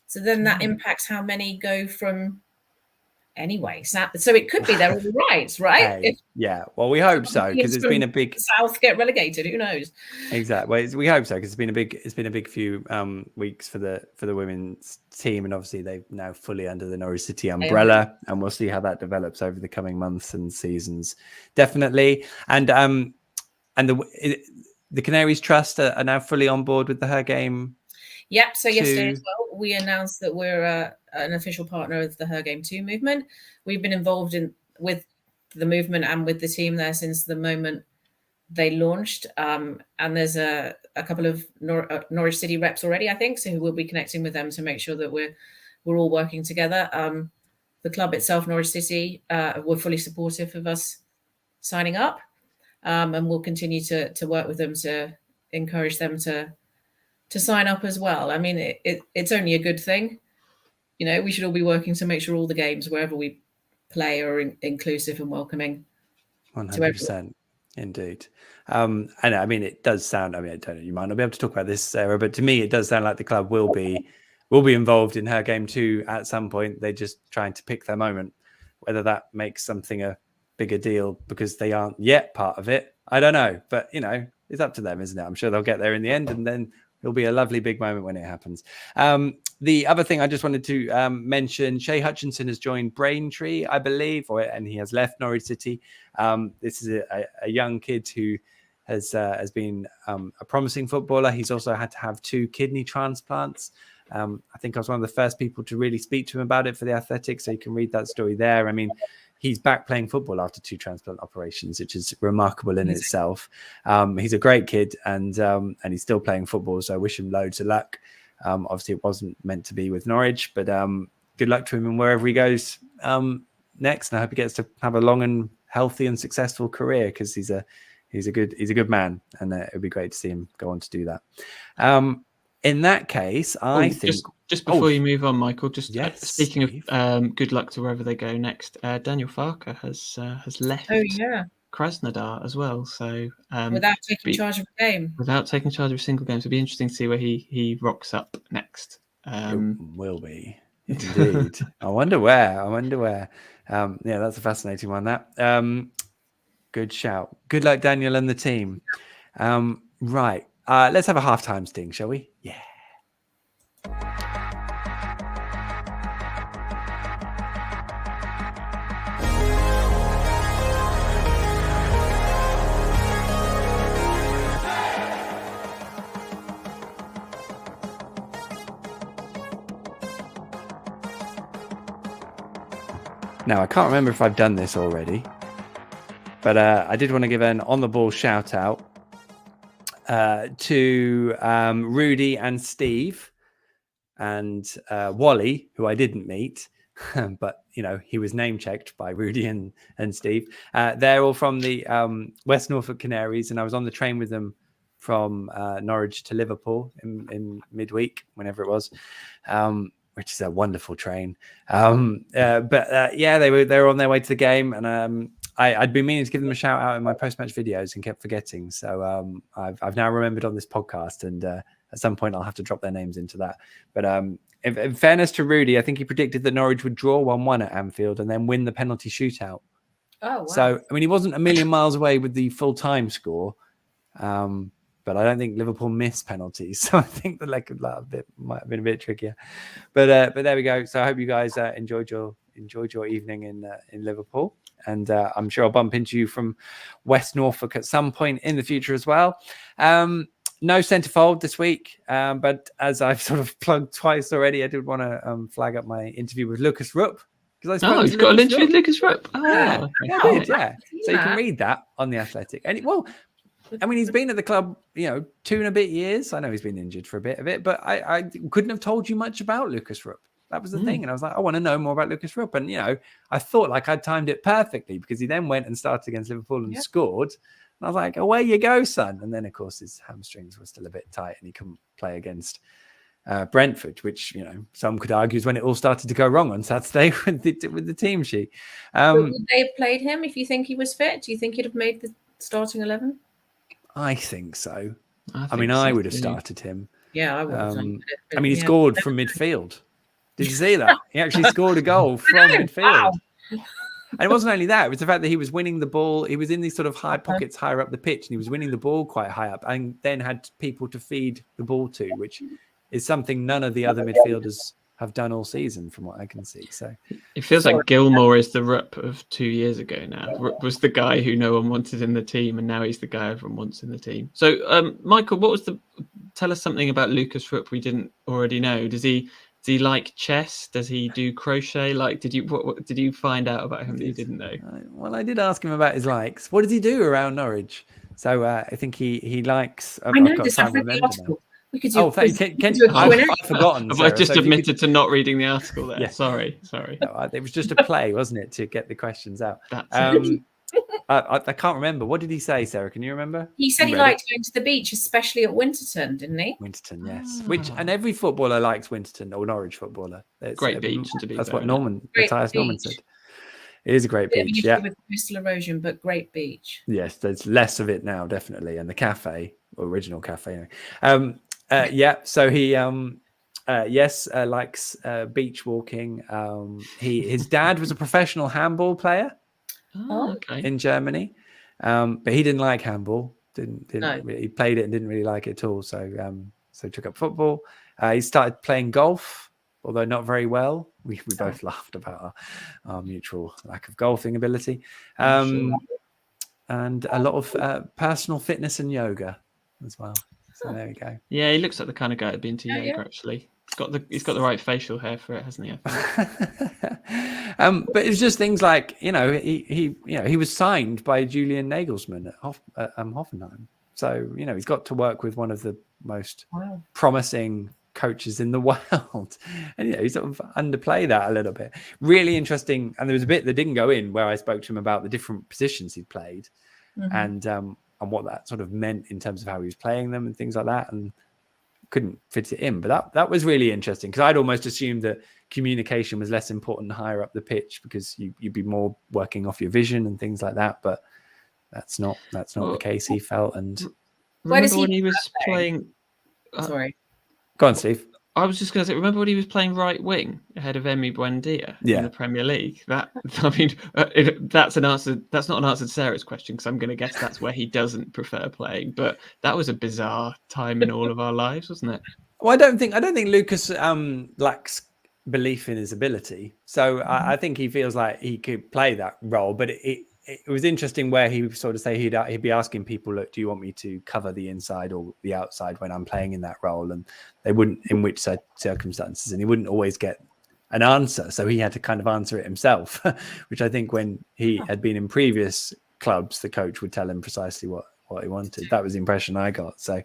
S3: So then that impacts how many go from anyway. So it could be they're all right?
S1: Hey, well, we hope so, because it's been a big
S3: South get relegated. Who knows?
S1: Exactly. Well, we hope so, because it's been a big few weeks for the women's team, and obviously they're now fully under the Norwich City umbrella, and we'll see how that develops over the coming months and seasons, definitely. And the Canaries Trust are now fully on board with the Her Game.
S3: Yep. So yesterday as well, we announced that we're an official partner of the Her Game 2 movement. We've been involved with the movement and with the team there since the moment they launched. And there's a couple of Norwich City reps already, I think, so we'll be connecting with them to make sure that we're all working together. The club itself, Norwich City, were fully supportive of us signing up, and we'll continue to work with them to encourage them to sign up as well. I mean, it's only a good thing. We should all be working to make sure all the games, wherever we play, are inclusive and welcoming.
S1: 100%. Indeed. And I mean, it does sound, I don't know, you might not be able to talk about this, Sarah, but to me, it does sound like the club will be involved in Her Game 2 at some point. They're just trying to pick their moment. Whether that makes something a bigger deal because they aren't yet part of it, I don't know. But, it's up to them, isn't it? I'm sure they'll get there in the end, and then it'll be a lovely big moment when it happens. The other thing I just wanted to mention, Shay Hutchinson has joined Braintree, I believe, and he has left Norwich City. This is a young kid who has been a promising footballer. He's also had to have 2 kidney transplants. I think I was one of the first people to really speak to him about it for The Athletic, so you can read that story there. I mean, he's back playing football after 2 transplant operations, which is remarkable in itself. He's a great kid, and he's still playing football, so I wish him loads of luck. Obviously, it wasn't meant to be with Norwich, but good luck to him and wherever he goes next. And I hope he gets to have a long and healthy and successful career, because he's a good man, and it would be great to see him go on to do that. In that case, I think
S2: just before you move on, Michael, speaking of good luck to wherever they go next, Daniel Farker has left.
S3: Oh yeah.
S2: Krasnodar as well, so
S3: without taking charge of a game.
S2: Without taking charge of a single game, so it'll be interesting to see where he rocks up next.
S1: It will be indeed. I wonder where. Yeah, that's a fascinating one. That good shout. Good luck, Daniel and the team. Right, let's have a halftime sting, shall we? Yeah. Now, I can't remember if I've done this already, but I did want to give an on-the-ball shout-out to Rudy and Steve and Wally, who I didn't meet, but, he was name-checked by Rudy and Steve. They're all from the West Norfolk Canaries, and I was on the train with them from Norwich to Liverpool in midweek, whenever it was. Which is a wonderful train. Yeah, they were on their way to the game, and I'd been meaning to give them a shout out in my post-match videos and kept forgetting. So I've now remembered on this podcast, and at some point I'll have to drop their names into that. But in fairness to Rudy, I think he predicted that Norwich would draw 1-1 at Anfield and then win the penalty shootout.
S3: Oh, wow.
S1: So, I mean, he wasn't a million miles away with the full-time score, but I don't think Liverpool missed penalties. So I think the leg might have been a bit trickier. But there we go. So I hope you guys enjoyed your evening in Liverpool. And I'm sure I'll bump into you from West Norfolk at some point in the future as well. No centrefold this week, but as I've sort of plugged twice already, I did want to flag up my interview with Lucas Rupp.
S2: He's got an interview with Lucas Rupp. Oh,
S1: yeah,
S2: okay.
S1: I did, yeah. So you can read that on The Athletic. And I mean, he's been at the club, 2 and a bit years. I know he's been injured for a bit of it, but I couldn't have told you much about Lucas Rupp. That was the thing. And I was like, I want to know more about Lucas Rupp. And, I thought like I'd timed it perfectly because he then went and started against Liverpool and scored. And I was like, away you go, son. And then, of course, his hamstrings were still a bit tight and he couldn't play against Brentford, which, some could argue is when it all started to go wrong on Saturday with the team sheet.
S3: Would they have played him if you think he was fit? Do you think he'd have made the starting 11?
S1: I think so.
S2: I
S1: would have started him.
S3: Yeah, I would have done.
S1: He scored from midfield. Did you see that? He actually scored a goal from midfield. Wow. And it wasn't only that, it was the fact that he was winning the ball. He was in these sort of high pockets higher up the pitch, and he was winning the ball quite high up and then had people to feed the ball to, which is something none of the other midfielders have done all season from what I can see. So
S2: it feels like Gilmour is the Rupp of 2 years ago now. Rupp was the guy who no one wanted in the team, and now he's the guy everyone wants in the team. So Michael, tell us something about Lucas Rupp we didn't already know. Does he like chess? Does he do crochet? Like, what did you find out about him that you didn't know?
S1: Well, I did ask him about his likes. What does he do around Norwich? So I think he likes.
S3: I know this. I've read the article. We could do.
S1: I've forgotten.
S2: I just admitted to not reading the article there. Yeah. Sorry.
S1: No, it was just a play, wasn't it, to get the questions out? I can't remember. What did he say, Sarah? Can you remember?
S3: He said he liked going to the beach, especially at Winterton, didn't he?
S1: Winterton, yes. And every footballer likes Winterton, or Norwich footballer.
S2: It's great beach.
S1: That's what Matthias Norman said. It is a great beach, yeah. With
S3: coastal erosion, but great beach.
S1: Yes, there's less of it now, definitely. And the cafe, original cafe. So he likes beach walking. His dad was a professional handball player in Germany, but he didn't like handball. He played it and didn't really like it at all. So took up football. He started playing golf, although not very well. We both laughed about our mutual lack of golfing ability, and a lot of personal fitness and yoga as well. So there we go.
S2: Yeah, he looks like the kind of guy that'd be into yoga. Actually, he's got the right facial hair for it, hasn't he?
S1: But it's just things like he was signed by Julian Nagelsmann at Hoffenheim. So he's got to work with one of the most promising coaches in the world, and he sort of underplay that a little bit. Really interesting. And there was a bit that didn't go in where I spoke to him about the different positions he'd played, and what that sort of meant in terms of how he was playing them and things like that, and couldn't fit it in. But that was really interesting, because I'd almost assumed that communication was less important higher up the pitch, because you'd be more working off your vision and things like that. But that's not the case, he felt. And
S2: remember when he was playing?
S3: Sorry,
S1: go on, Steve.
S2: I was just going to say, remember when he was playing right wing ahead of Emi Buendia in the Premier League? That's an answer. That's not an answer to Sarah's question, because I'm going to guess that's where he doesn't prefer playing. But that was a bizarre time in all of our lives, wasn't it?
S1: Well, I don't think Lucas lacks belief in his ability. So I think he feels like he could play that role. But it was interesting where he would sort of say he'd be asking people, look, do you want me to cover the inside or the outside when I'm playing in that role? And they wouldn't, in which circumstances, and he wouldn't always get an answer. So he had to kind of answer it himself, which I think when he had been in previous clubs, the coach would tell him precisely what he wanted. That was the impression I got. So,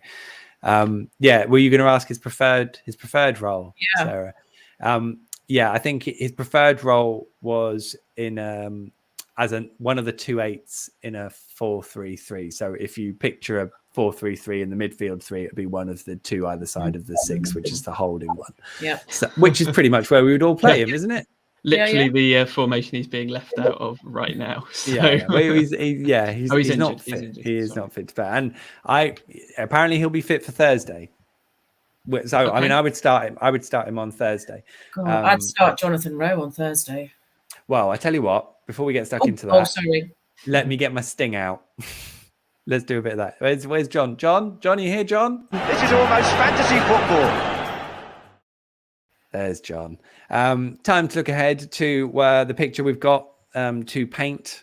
S1: were you going to ask his preferred role, Sarah? I think his preferred role was in as one of the 2/8s in a 4-3-3. So if you picture a 4-3-3 in the midfield three, it'd be one of the two either side of the 6, which is the holding one. Yeah. So, which is pretty much where we would all play him, isn't it?
S2: Literally the formation he's being left out of right now. So.
S1: Well, he's not fit. He is not fit to play. And apparently he'll be fit for Thursday. So I mean, I would start him on Thursday.
S3: I'd start Jonathan Rowe on Thursday.
S1: Well, I tell you what, before we get stuck into that.
S3: Oh, sorry.
S1: Let me get my sting out. Let's do a bit of that. Where's John? John, are you here, John?
S4: This is almost fantasy football.
S1: There's John. Time to look ahead to the picture we've got to paint,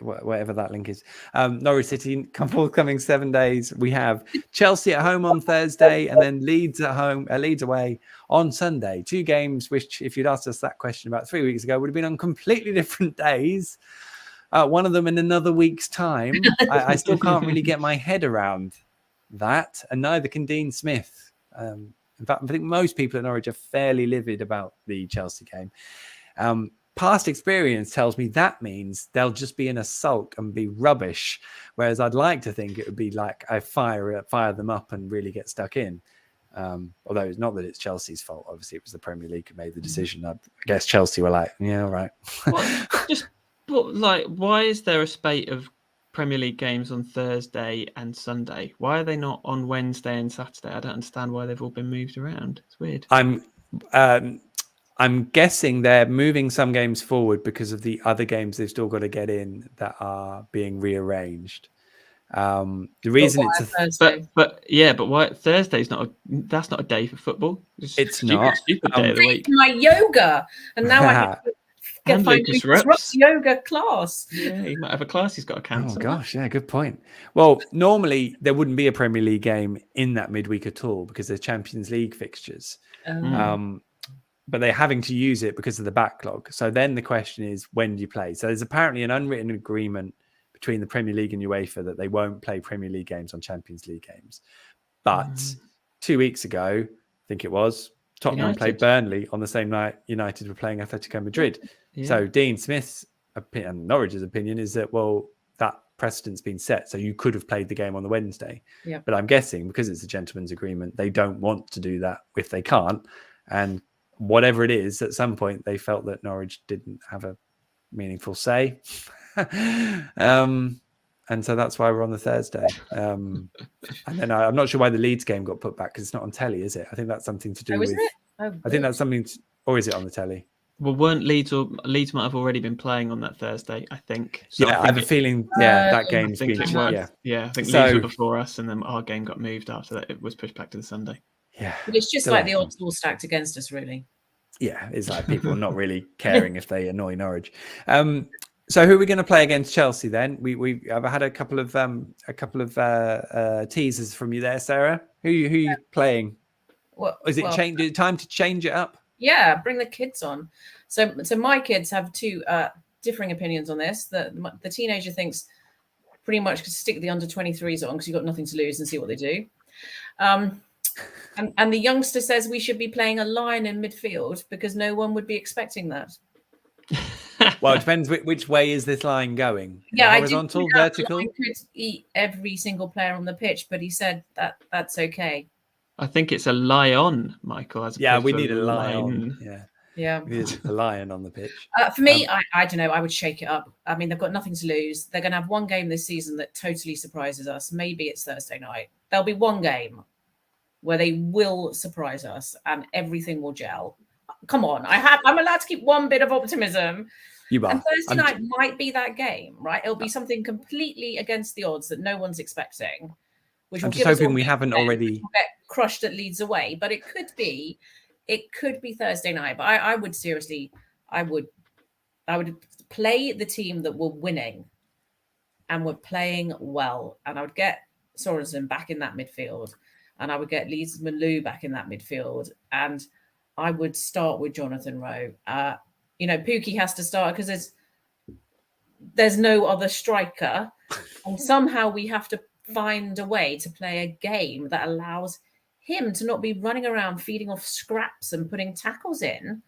S1: whatever that link is. Norwich City coming 7 days. We have Chelsea at home on Thursday, and then Leeds at home, Leeds away on Sunday. 2 games, which if you'd asked us that question about 3 weeks ago, would have been on completely different days. One of them in another week's time. I still can't really get my head around that, and neither can Dean Smith. In fact, I think most people at Norwich are fairly livid about the Chelsea game. Past experience tells me that means they'll just be in a sulk and be rubbish, whereas I'd like to think it would be like I fire them up and really get stuck in. Although it's not that it's Chelsea's fault. Obviously, it was the Premier League who made the decision. I guess Chelsea were like, yeah, all right.
S2: Why is there a spate of Premier League games on Thursday and Sunday? Why are they not on Wednesday and Saturday? I don't understand why they've all been moved around. It's weird.
S1: I'm guessing they're moving some games forward because of the other games they've still got to get in that are being rearranged. The reason
S2: but why Thursday's that's not a day for football.
S1: It's not.
S2: Stupid day of the week.
S3: My yoga, and now I have to
S2: And Lucas Rupp's
S3: yoga class.
S2: Yeah, he might have a class he's got to cancel.
S1: Oh gosh, yeah, good point. Well, normally there wouldn't be a Premier League game in that midweek at all because they're Champions League fixtures. But they're having to use it because of the backlog. So then the question is, when do you play? So there's apparently an unwritten agreement between the Premier League and UEFA that they won't play Premier League games on Champions League games. But 2 weeks ago, I think it was, Tottenham played Burnley on the same night United were playing Atletico Madrid. Yeah. So Dean Smith's and Norwich's opinion is that, well, that precedent's been set. So you could have played the game on the Wednesday.
S3: Yeah.
S1: But I'm guessing because it's a gentleman's agreement, they don't want to do that if they can't. And whatever it is, at some point they felt that Norwich didn't have a meaningful say. And so that's why we're on the Thursday. And then I'm not sure why the Leeds game got put back because it's not on telly, is it? I think that's something to do with... I think that's something... Or is it on the telly?
S2: Well, weren't Leeds might have already been playing on that Thursday, I think. So
S1: I have a feeling, that game's been...
S2: I think Leeds were before us and then our game got moved after that. It was pushed back to the Sunday.
S1: Yeah.
S3: But it's just like the odds all stacked against us, really.
S1: Yeah, it's like people not really caring if they annoy Norwich. So who are we going to play against Chelsea then? I've had a couple of teasers from you there, Sarah. Who are you playing? Is it time to change it up?
S3: Yeah, bring the kids on. So my kids have two differing opinions on this. The teenager thinks pretty much stick the under 23s on because you've got nothing to lose and see what they do. And the youngster says we should be playing a line in midfield because no one would be expecting that.
S1: Well, it depends which way is this line going.
S3: Yeah,
S1: horizontal, vertical.
S3: I could eat every single player on the pitch, but he said that's okay.
S2: I think it's a lion, Michael.
S1: We need a lion. Yeah, we need a lion on the pitch.
S3: For me, I don't know. I would shake it up. I mean, they've got nothing to lose. They're going to have one game this season that totally surprises us. Maybe it's Thursday night. There'll be one game where they will surprise us and everything will gel. Come on, I'm allowed to keep one bit of optimism.
S1: You are.
S3: And Thursday night might be that game, right? It'll be something completely against the odds that no one's expecting. Which
S1: I'm just hoping we haven't already
S3: get crushed at Leeds away, but it could be Thursday night. But I would seriously, I would play the team that were winning and were playing well, and I would get Sorensen back in that midfield, and I would get Leeds Malou back in that midfield, and I would start with Jonathan Rowe. Pookie has to start because there's no other striker, and somehow we have to find a way to play a game that allows him to not be running around feeding off scraps and putting tackles in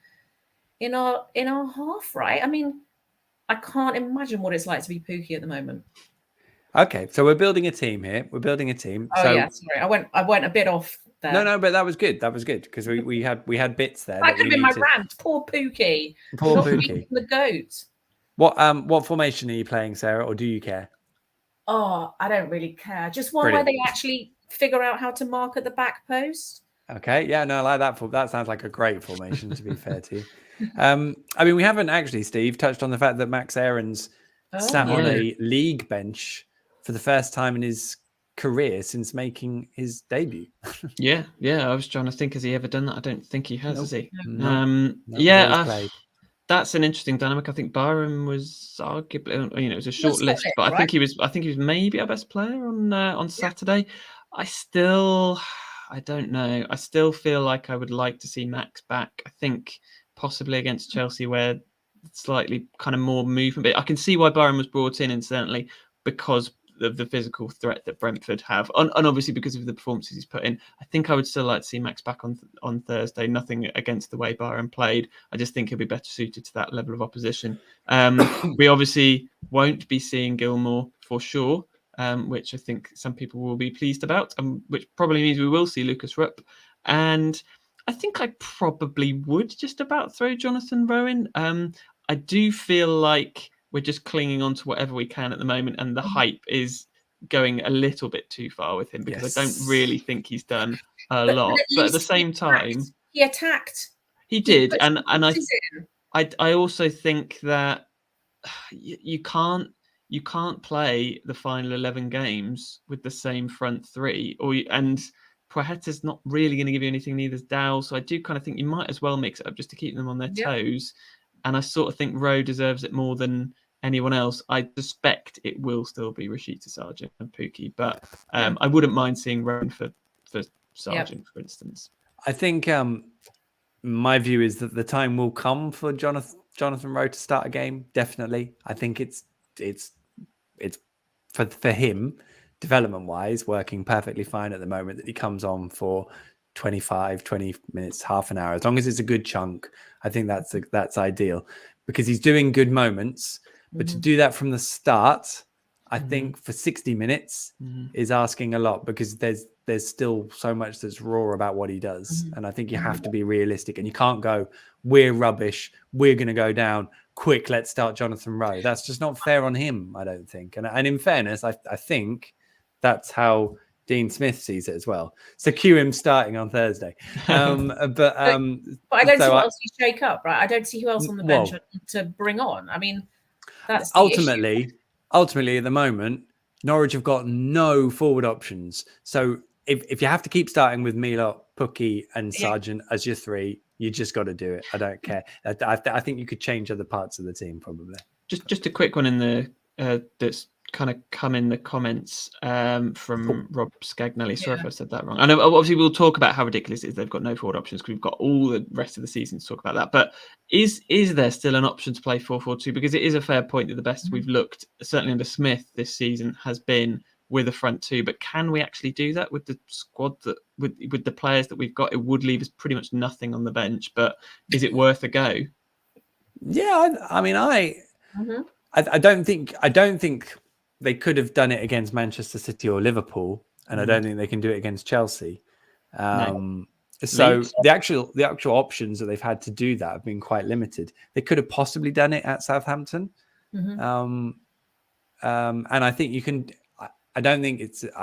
S3: our half, right? I mean, I can't imagine what it's like to be Pookie at the moment.
S1: Okay, so we're building a team here. We're building a team.
S3: Sorry, I went a bit off there.
S1: No, but that was good. That was good because we had bits there.
S3: That could be my rant. Poor Pookie.
S1: Poor Pookie.
S3: The goat.
S1: What formation are you playing, Sarah, or do you care?
S3: Oh, I don't really care. Just one where they actually figure out how to mark at the back post.
S1: Okay, yeah, no, I like that. That sounds like a great formation, to be fair to you. I mean, we haven't actually, Steve, touched on the fact that Max Aarons sat on a league bench for the first time in his career since making his debut.
S2: Yeah. I was trying to think, has he ever done that? I don't think he has,
S1: Nope.
S2: has he?
S1: Nope.
S2: Yeah,
S1: Played.
S2: that's an interesting dynamic. I think Byron was arguably, it was a short
S3: Scotland,
S2: list, but I think he was maybe our best player on Saturday. I don't know. I still feel like I would like to see Max back. I think possibly against Chelsea, where slightly kind of more movement. But I can see why Byron was brought in, and certainly because of the physical threat that Brentford have, and obviously because of the performances he's put in. I think I would still like to see Max back on Thursday. Nothing against the way Byron played. I just think he'll be better suited to that level of opposition. We obviously won't be seeing Gilmour for sure, which I think some people will be pleased about, which probably means we will see Lucas Rupp. And I think I probably would just about throw Jonathan Rowe in. I do feel like we're just clinging on to whatever we can at the moment, and the hype is going a little bit too far with him because I don't really think he's done a lot. But at the same time,
S3: he attacked.
S2: He did, and I also think that you can't play the final 11 games with the same front three, and Poeta's not really going to give you anything, neither is Dow. So I do kind of think you might as well mix it up just to keep them on their toes. And I sort of think Rowe deserves it more than anyone else. I suspect it will still be Rashida Sargent and Pookie, but I wouldn't mind seeing Rowe for Sargent, for instance.
S1: I think my view is that the time will come for Jonathan Rowe to start a game. Definitely, I think it's for him, development wise, working perfectly fine at the moment that he comes on for 20 minutes, half an hour. As long as it's a good chunk, I think that's ideal because he's doing good moments. But to do that from the start, I think for 60 minutes is asking a lot because there's still so much that's raw about what he does. And I think you have to be realistic and you can't go, we're rubbish, we're going to go down, quick, let's start Jonathan Rowe. That's just not fair on him, I don't think. And in fairness, I think that's how Dean Smith sees it as well. So cue him starting on Thursday. But I
S3: don't see what else you shake up, right? I don't see who else on the bench to bring on. I mean, that's
S1: ultimately at the moment, Norwich have got no forward options. So if you have to keep starting with Milot, Pookie, and Sargent as your three, you just got to do it. I don't care. I think you could change other parts of the team probably.
S2: Just a quick one in the that's kind of come in the comments from Rob Scagnelli. Sorry if I said that wrong. I know obviously we'll talk about how ridiculous it is they've got no forward options because we've got all the rest of the season to talk about that. But is there still an option to play 4-4-2? Because it is a fair point that the best we've looked, certainly under Smith this season, has been with a front two. But can we actually do that with the squad that with the players that we've got? It would leave us pretty much nothing on the bench. But is it worth a go?
S1: Yeah, I mean, I don't think they could have done it against Manchester City or Liverpool, and I don't think they can do it against Chelsea. So the actual options that they've had to do that have been quite limited. They could have possibly done it at Southampton, and I think you can. I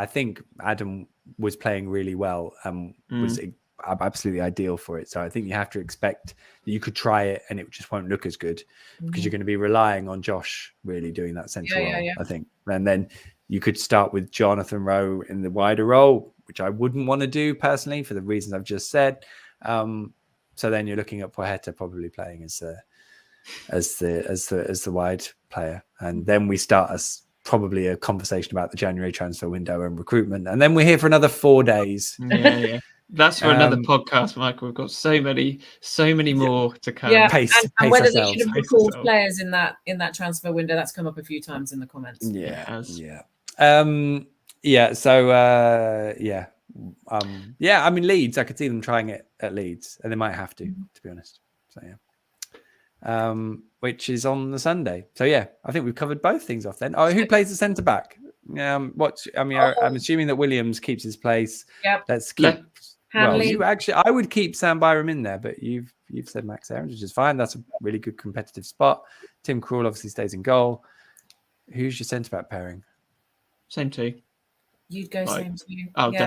S1: think Adam was playing really well and was absolutely ideal for it. So I think you have to expect that you could try it and it just won't look as good because you're going to be relying on Josh really doing that central role, I think. And then you could start with Jonathan Rowe in the wider role, which I wouldn't want to do personally for the reasons I've just said. So then you're looking at Poeta probably playing as the wide player, and then we start probably a conversation about the January transfer window and recruitment, and then we're here for another 4 days.
S2: That's for another podcast, Michael. We've got so many more to come.
S3: And whether they should have recalled players in that transfer window, that's come up a few times in the comments.
S1: I mean, Leeds, I could see them trying it at Leeds, and they might have to be honest. So which is on the Sunday. So I think we've covered both things off then. Who plays the centre back? I'm assuming that Williams keeps his place. Let's keep. I would keep Sam Byram in there, but you've said Max Aarons, which is fine. That's a really good competitive spot. Tim Krul obviously stays in goal. Who's your centre back pairing?
S2: Same two.
S3: You'd go
S2: Like,
S3: same to you.
S2: Oh,
S3: Yeah.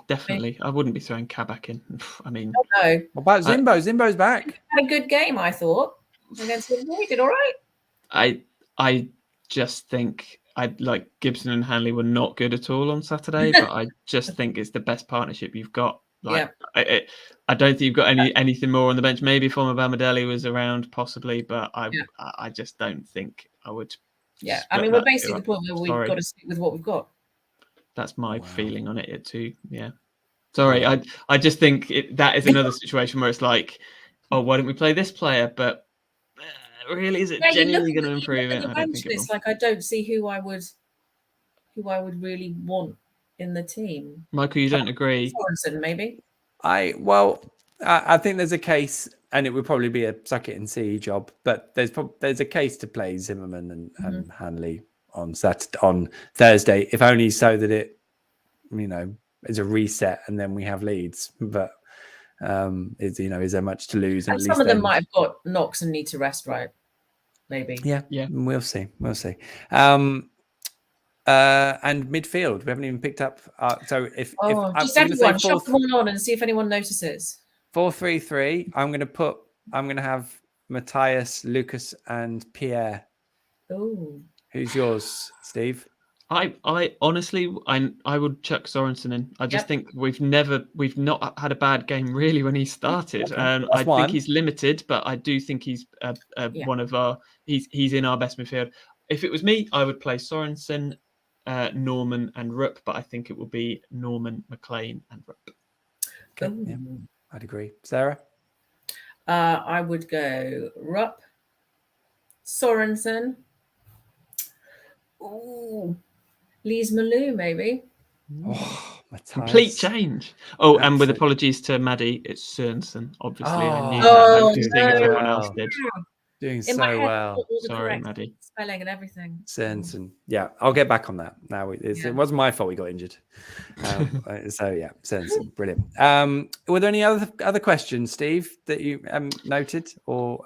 S2: definitely. I wouldn't be throwing Kabak in. I mean,
S3: Oh, no.
S1: What about Zimbo? Zimbo's back.
S3: Had a good game, I thought. Against Liverpool, he did all right.
S2: I just think like Gibson and Hanley were not good at all on Saturday, but I just think it's the best partnership you've got. Like, I don't think you've got anything more on the bench. Maybe if Bamadelli was around, possibly, but I just don't think I would.
S3: Yeah, I mean, we're basically at the point where we've
S2: Sorry.
S3: got to stick with what we've got.
S2: That's my feeling on it too. Yeah. Sorry, I just think that is another situation where it's like, oh, why don't we play this player? But really, is it genuinely going to improve it? I don't think it will.
S3: It's like I don't see who I would really want in the team.
S2: Michael, you don't agree?
S3: Sorensen, maybe.
S1: I think there's a case, and it would probably be a suck it and see job. But there's a case to play Zimmerman and Hanley on Thursday, if only so that it, is a reset and then we have Leeds. But is there much to lose?
S3: And some of them might have got knocks and need to rest, right? Maybe.
S1: Yeah. We'll see. And midfield, we haven't even picked up. So if
S3: just everyone shove them all on and see if anyone notices.
S1: 4-3-3. I'm going to have Matthias, Lucas, and Pierre.
S3: Oh.
S1: Who's yours, Steve?
S2: I honestly, I would chuck Sorensen in. I just think we've not had a bad game really when he started. I think he's limited, but I do think he's one of our. He's in our best midfield. If it was me, I would play Sorensen, Norman, and Rupp, but I think it will be Norman, McLean, and Rupp.
S1: Okay, yeah, I'd agree. Sarah,
S3: I would go Rupp, Sorensen. Ooh. Lees Malou, maybe.
S1: Oh,
S2: complete change. Oh, absolutely. And with apologies to Maddie, it's Sorensen. Obviously, I knew that.
S3: Oh,
S2: everyone else did.
S1: Doing so well.
S2: Sorry, Maddie.
S3: Spelling and everything.
S1: Sorensen. Yeah, I'll get back on that. Now it wasn't my fault we got injured. So yeah, Sorensen, brilliant. Were there any other questions, Steve, that you noted or?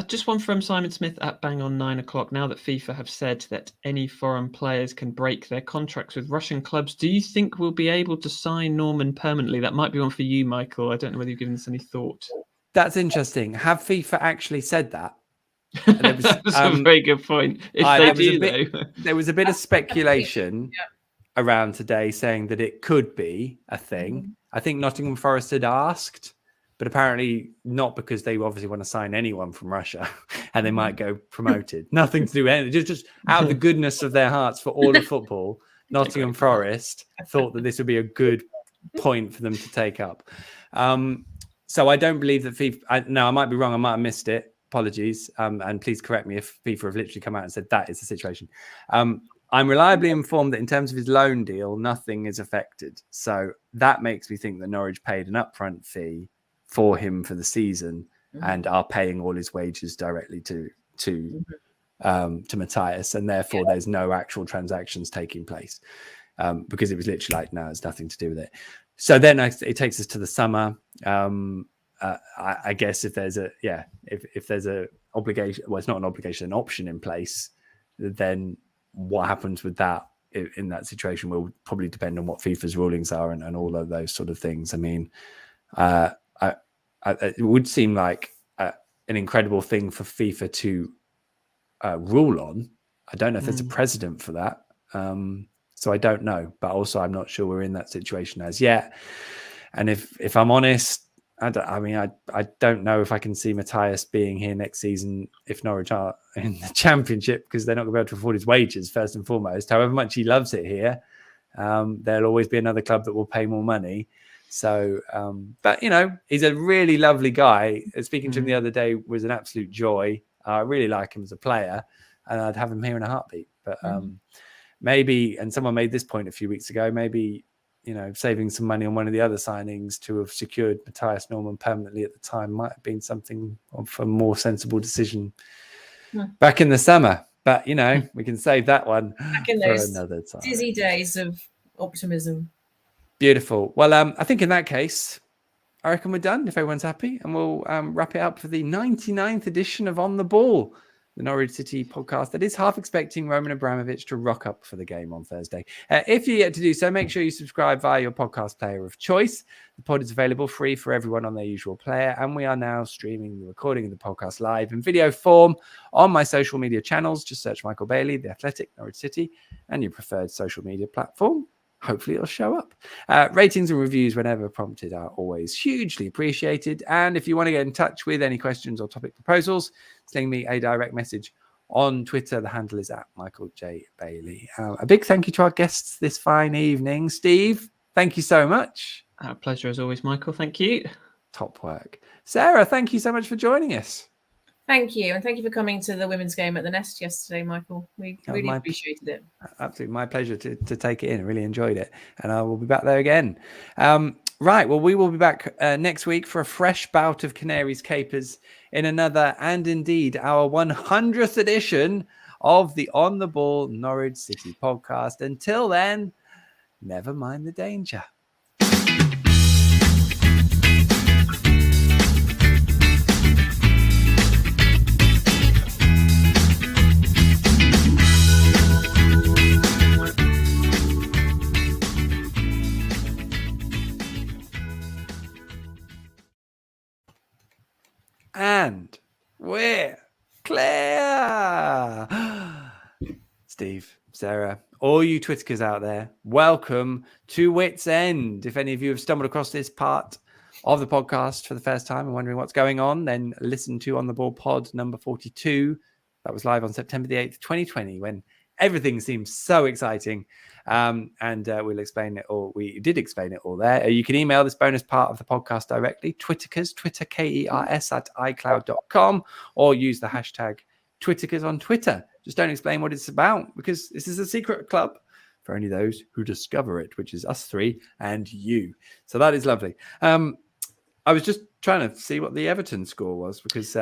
S2: Just one from Simon Smith at bang on 9 o'clock. Now that FIFA have said that any foreign players can break their contracts with Russian clubs, do you think we'll be able to sign Norman permanently? That might be one for you, Michael. I don't know whether you've given this any thought.
S1: That's interesting. Have FIFA actually said that?
S2: That's a very good point.
S1: There was a bit of speculation around today saying that it could be a thing. I think Nottingham Forest had asked, but apparently not, because they obviously want to sign anyone from Russia and they might go promoted. Nothing to do with anything. Just out of the goodness of their hearts for all of football, Nottingham Forest thought that this would be a good point for them to take up. So I don't believe that FIFA. I might be wrong. I might have missed it. Apologies. And please correct me if FIFA have literally come out and said that is the situation. I'm reliably informed that in terms of his loan deal, nothing is affected. So that makes me think that Norwich paid an upfront fee for him for the season and are paying all his wages directly to Matthias, and therefore there's no actual transactions taking place because it was literally like, no, it's nothing to do with it. So then it takes us to the summer. I guess if there's if there's a obligation, well, it's not an obligation, an option in place, then what happens with that in that situation will probably depend on what FIFA's rulings are and all of those sort of things. I mean, it would seem like an incredible thing for FIFA to rule on. I don't know if there's a precedent for that. So I don't know, but also I'm not sure we're in that situation as yet. And if I'm honest, I don't know if I can see Matthias being here next season if Norwich are in the Championship, because they're not going to be able to afford his wages first and foremost. However much he loves it here, there'll always be another club that will pay more money. So, but he's a really lovely guy. Speaking to him the other day was an absolute joy. I really like him as a player, and I'd have him here in a heartbeat. But maybe, and someone made this point a few weeks ago, maybe, saving some money on one of the other signings to have secured Matthias Norman permanently at the time might have been something of a more sensible decision back in the summer. But, we can save that one
S3: back in
S1: for
S3: those
S1: another time.
S3: Dizzy days of optimism.
S1: Beautiful. Well, I think in that case, I reckon we're done if everyone's happy, and we'll wrap it up for the 99th edition of On the Ball. the Norwich City podcast that is half expecting Roman Abramovich to rock up for the game on Thursday. If you're yet to do so, make sure you subscribe via your podcast player of choice. The pod is available free for everyone on their usual player, and we are now streaming the recording of the podcast live in video form on my social media channels. Just search Michael Bailey, The Athletic, Norwich City, and your preferred social media platform. Hopefully it'll show up. Ratings and reviews whenever prompted are always hugely appreciated. And if you want to get in touch with any questions or topic proposals, send me a direct message on Twitter. The handle is at Michael J. Bailey. A big thank you to our guests this fine evening. Steve, thank you so much.
S2: Our pleasure as always, Michael. Thank you.
S1: Top work. Sarah, thank you so much for joining us.
S3: Thank you. And thank you for coming to the women's game at the Nest yesterday, Michael. We really appreciated it.
S1: Absolutely. My pleasure to take it in. I really enjoyed it. And I will be back there again. Right. Well, we will be back next week for a fresh bout of Canaries Capers in another, and indeed our 100th edition of the On the Ball Norwich City podcast. Until then, never mind the danger. And we're clear. Steve, Sarah, all you Twitterkers out there, welcome to Wits End. If any of you have stumbled across this part of the podcast for the first time and wondering what's going on, then listen to On the Ball Pod number 42. That was live on September the 8th, 2020, when everything seems so exciting. We'll explain it all. We did explain it all there. You can email this bonus part of the podcast directly, Twitterkers, Twitter, KERS at iCloud.com, or use the hashtag Twitterkers on Twitter. Just don't explain what it's about, because this is a secret club for only those who discover it, which is us three and you. So that is lovely. I was just trying to see what the Everton score was, because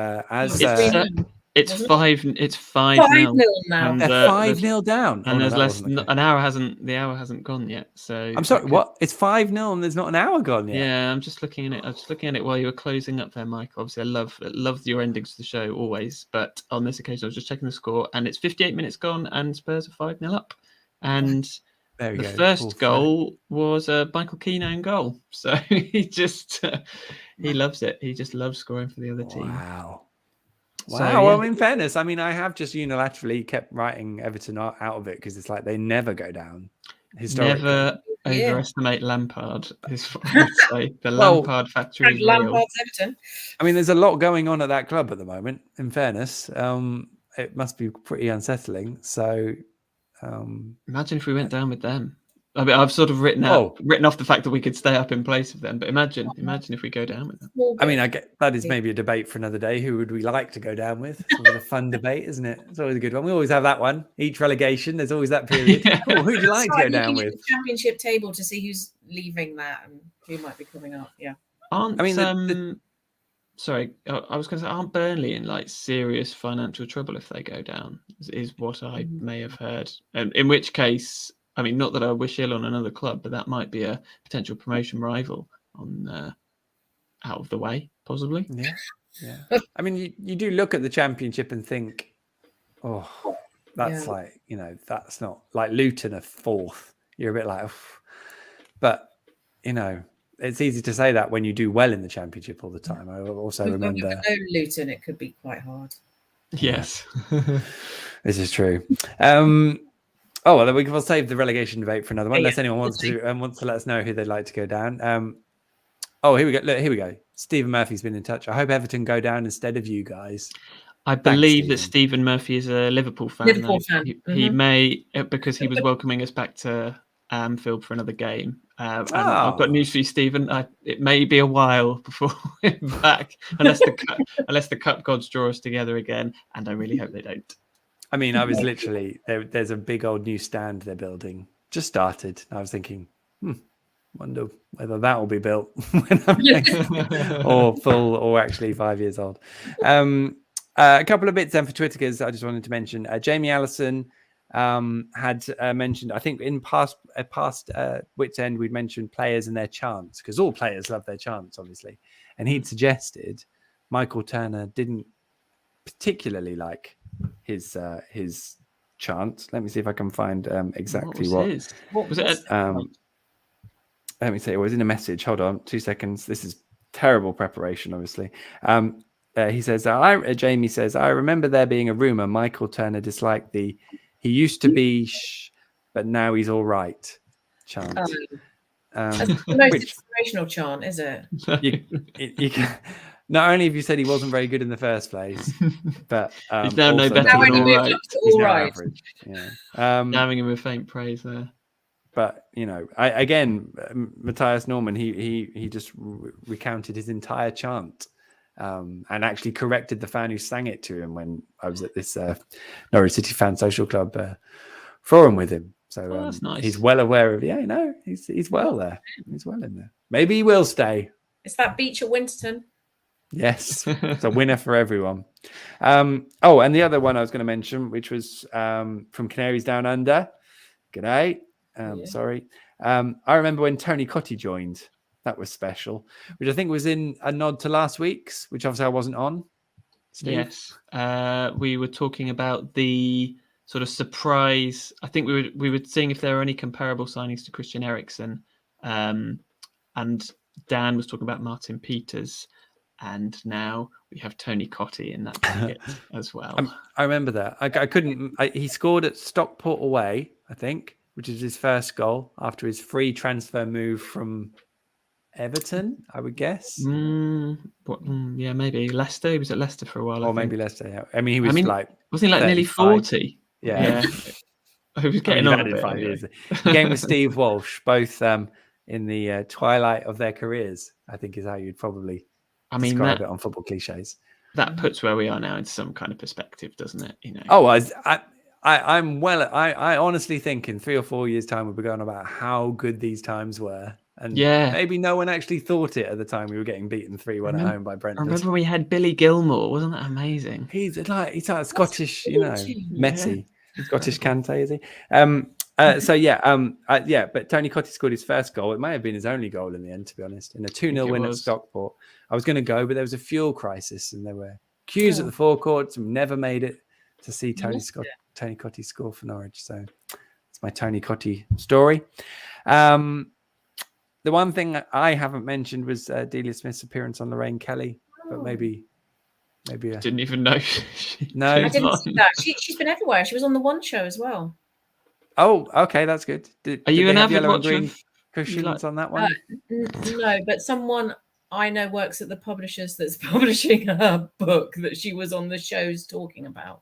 S2: it's 5-0
S3: now.
S1: They're 5-0 down.
S2: And there's an hour hasn't gone yet. So
S1: I'm sorry, what? It's 5-0 and there's not an hour gone yet.
S2: Yeah, I'm just looking at it. While you were closing up there, Michael. Obviously, I love your endings to the show always, but on this occasion, I was just checking the score, and it's 58 minutes gone, and Spurs are 5-0 up. And the first goal was a Michael Keane goal. So he just he loves it. He just loves scoring for the other team.
S1: Wow.
S2: So,
S1: Well, in fairness, I mean, I have just unilaterally kept writing Everton out of it, because it's like they never go down. Historically.
S2: Never overestimate Lampard. Is what I would say. The Lampard factor is real.
S3: Lampard's Everton.
S1: I mean, there's a lot going on at that club at the moment. In fairness, it must be pretty unsettling. So,
S2: imagine if we went down with them. I mean, I've sort of written off the fact that we could stay up in place of them. But imagine if we go down with them.
S1: I mean, I get that is maybe a debate for another day. Who would we like to go down with? It's always a fun debate, isn't it? It's always a good one. We always have that one. Each relegation, there's always that period. Cool. Who'd you like to go down with?
S3: The championship table to see who's leaving that and who might be coming up. Yeah.
S2: Sorry, I was going to say, aren't Burnley in like serious financial trouble if they go down? Is what I may have heard. In which case, I mean, not that I wish ill on another club, but that might be a potential promotion rival on out of the way, possibly.
S1: Yeah. I mean, you do look at the championship and think, oh, that's like, that's not like Luton are fourth. You're a bit like, but it's easy to say that when you do well in the championship all the time. I also remember
S3: Luton, it could be quite hard.
S2: Yes,
S1: this is true. Oh, well, we'll save the relegation debate for another one, unless anyone wants to let us know who they'd like to go down. Here we go. Look, here we go. Stephen Murphy's been in touch. I hope Everton go down instead of you guys.
S2: I believe that Stephen Murphy is a Liverpool fan. He may, because he was welcoming us back to Anfield for another game. And I've got news for you, Stephen. It may be a while before we're back, unless the cup gods draw us together again, and I really hope they don't.
S1: I mean, I was literally there's a big old new stand they're building. Just started. I was thinking, wonder whether that will be built when I'm next, or full, or actually 5 years old. A couple of bits then for Twitterkers. I just wanted to mention Jamie Allison had mentioned, I think in past Wits End, we'd mentioned players and their chants, because all players love their chants, obviously. And he'd suggested Michael Turner didn't particularly like his chant. Let me see if I can find exactly
S2: What was it?
S1: Let me see. It was in a message. Hold on, 2 seconds. This is terrible preparation, obviously. He says, Jamie says, I remember there being a rumor Michael Turner disliked he used to be but now he's all right chant.
S3: That's the most inspirational chant, is it?
S1: You can, not only have you said he wasn't very good in the first place, but
S2: he's now no better
S3: now
S2: than
S3: only
S2: all
S3: moved
S2: right.
S3: up to all right.
S1: Average. Yeah.
S2: Damning him with faint praise there.
S1: But Matthias Norman, he just recounted his entire chant, and actually corrected the fan who sang it to him when I was at this Norwich City Fan Social Club forum with him. So
S2: that's nice.
S1: He's well aware of. He's well there. He's well in there. Maybe he will stay.
S3: It's that beach at Winterton.
S1: Yes, it's a winner for everyone. And the other one I was going to mention, which was from Canaries Down Under. G'day. Sorry. I remember when Tony Cotty joined. That was special, which I think was in a nod to last week's, which obviously I wasn't on. Steve?
S2: Yes. We were talking about the sort of surprise. I think we were seeing if there were any comparable signings to Christian Eriksen. And Dan was talking about Martin Peters. And now we have Tony Cotty in that ticket as well.
S1: I remember that. I couldn't. He scored at Stockport away, I think, which is his first goal after his free transfer move from Everton, I would guess.
S2: Yeah, maybe Leicester. He was at Leicester for a while.
S1: Or maybe Leicester. Yeah. I mean, he was like,
S2: wasn't he like
S1: 35.
S2: nearly 40?
S1: Yeah.
S2: He was getting on a bit.
S1: 5 years. The game with Steve Walsh, both in the twilight of their careers, I think is how you'd probably describe it on football cliches.
S2: That puts where we are now into some kind of perspective, doesn't it?
S1: I honestly think in 3 or 4 years' time we'll be going about how good these times were. And maybe no one actually thought it at the time we were getting beaten 3-1 at home by Brentford.
S2: I remember we had Billy Gilmour. Wasn't that amazing?
S1: He's like Scottish, Messi. Scottish Kante, is he? But Tony Cotty scored his first goal. It may have been his only goal in the end, to be honest, in a 2-0 win at Stockport. I was going to go, but there was a fuel crisis and there were queues at the forecourts and never made it to see Tony Cotty score for Norwich. So it's my Tony Cotty story. The one thing I haven't mentioned was Delia Smith's appearance on Lorraine Kelly, but maybe I
S2: didn't even know.
S1: No,
S3: I didn't see that. She's been everywhere. She was on the One Show as well.
S1: Oh, okay, that's good.
S2: Are you an avid
S1: yellow and
S2: watcher
S1: green cushions on that one?
S3: No, but someone I know works at the publishers that's publishing her book that she was on the shows talking about.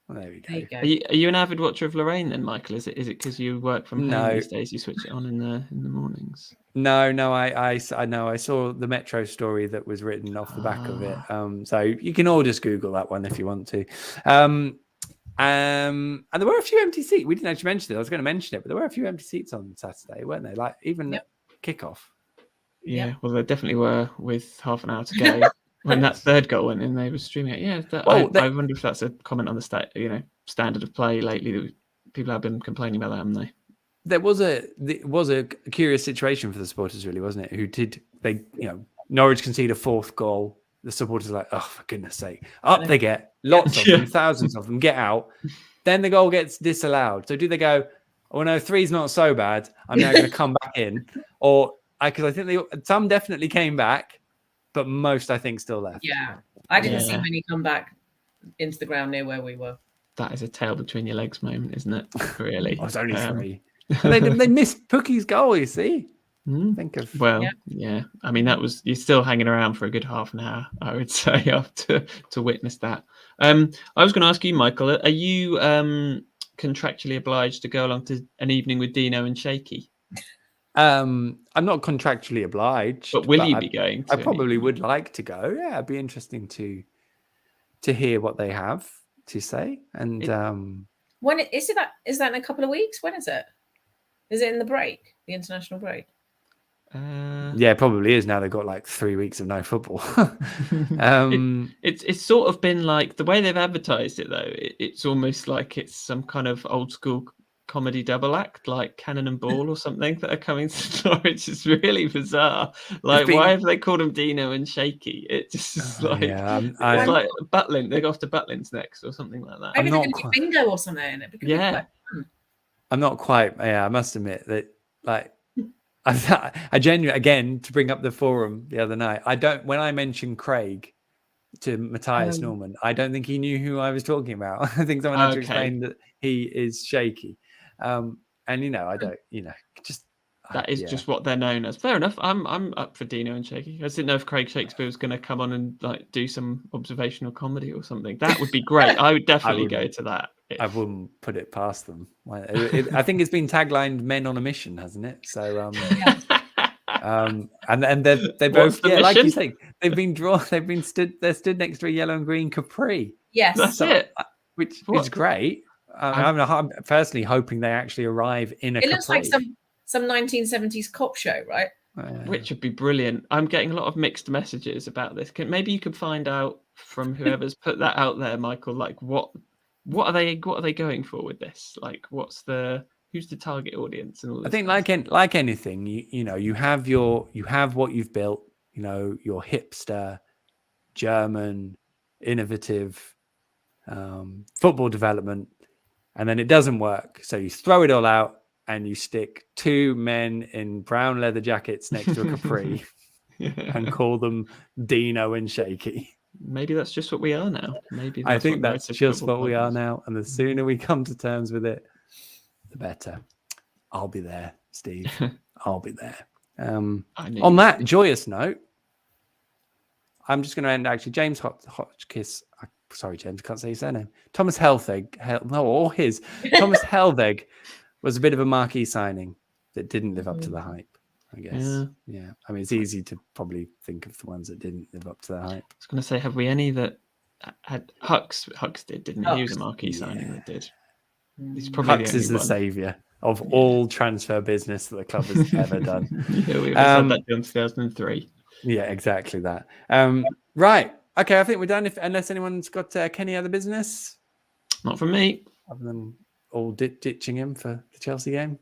S1: Well, there we go.
S3: There you go.
S2: Are you an avid watcher of Lorraine then, Michael? Is it because you work from home these days? You switch it on in the mornings.
S1: No. I know. I saw the Metro story that was written off the back of it. So you can all just Google that one if you want to. And there were a few empty seats. We didn't actually mention it. I was going to mention it, but there were a few empty seats on Saturday, weren't they? Like even at kickoff.
S2: Yeah, well, there definitely were with half an hour to go. When that third goal went in, they were streaming it. Yeah, I wonder if that's a comment on the standard of play lately. That people have been complaining about that, haven't they?
S1: There was a curious situation for the supporters, really, wasn't it? Norwich concede a fourth goal. The supporters are like, oh, for goodness sake. Up they get. Lots of them, thousands of them get out. Then the goal gets disallowed. So do they go, oh, no, 3's not so bad. I'm now going to come back in. Or, because I think some definitely came back, but most, I think, still left.
S3: Yeah. I didn't see many come back into the ground near where we were.
S2: That is a tail between your legs moment, isn't it? Really?
S1: Oh, it's only 3. They missed Pookie's goal, you see.
S2: Think of yeah. I mean, you're still hanging around for a good half an hour, I would say, after to witness that. I was going to ask you, Michael, are you contractually obliged to go along to an evening with Dino and Shaky?
S1: I'm not contractually obliged,
S2: but will you be going?
S1: I probably would like to go. Yeah, it'd be interesting to hear what they have to say. And
S3: when is it? Is that in a couple of weeks? When is it? Is it in the break, the international break?
S1: Yeah, it probably is now. They've got like 3 weeks of no football.
S2: It's sort of been like the way they've advertised it, though. It's almost like it's some kind of old school comedy double act like Cannon and Ball or something that are coming to Norwich. It's really bizarre. Like, why have they called them Dino and Shaky? It just is like, it's like Butlin. They go off to Butlin's next or something like that.
S3: Maybe they're going to do bingo or something.
S2: Yeah.
S1: I'm not quite. Yeah, I must admit that, like, I genuinely, again, to bring up the forum the other night, when I mentioned Craig to Matthias Norman, I don't think he knew who I was talking about. I think someone had to explain that he is Shaky. And, I don't, just.
S2: That is just what they're known as. Fair enough. I'm up for Dino and Shaky. I just didn't know if Craig Shakespeare was going to come on and like do some observational comedy or something. That would be great. I would definitely go to that.
S1: I wouldn't put it past them. I think it's been taglined "Men on a Mission," hasn't it? So, and they both, like you say, they're stood next to a yellow and green capri.
S3: Yes,
S2: that's it.
S1: Which is great. I'm personally hoping they actually arrive in a capri. It
S3: looks like some 1970s cop show, right?
S2: Which would be brilliant. I'm getting a lot of mixed messages about this. Maybe you could find out from whoever's put that out there, Michael. Like, what are they going for with this? Like, who's the target audience? And all this.
S1: I think like anything, you have what you've built. Your hipster, German, innovative football development, and then it doesn't work. So you throw it all out. And you stick two men in brown leather jackets next to a capri and call them Dino and Shaky.
S2: Maybe that's just what we are now.
S1: I think that's just what we are now. And the sooner we come to terms with it, the better. I'll be there, Steve. I'll be there. On that joyous note, I'm just going to end actually. James Hotchkiss. Sorry, James, I can't say his surname. Thomas Heltheg. Thomas Heltheg. Was a bit of a marquee signing that didn't live up to the hype, I guess. Yeah. I mean, it's easy to probably think of the ones that didn't live up to the hype.
S2: I was going to say, have we any that had Hux did, didn't he? He was a marquee signing that did. He's probably
S1: Hux is the saviour of all transfer business that the club has ever done.
S2: We've had that in 2003.
S1: Yeah, exactly that. Right. Okay, I think we're done. Unless anyone's got any other business.
S2: Not from me.
S1: Other than all ditching him for the Chelsea game.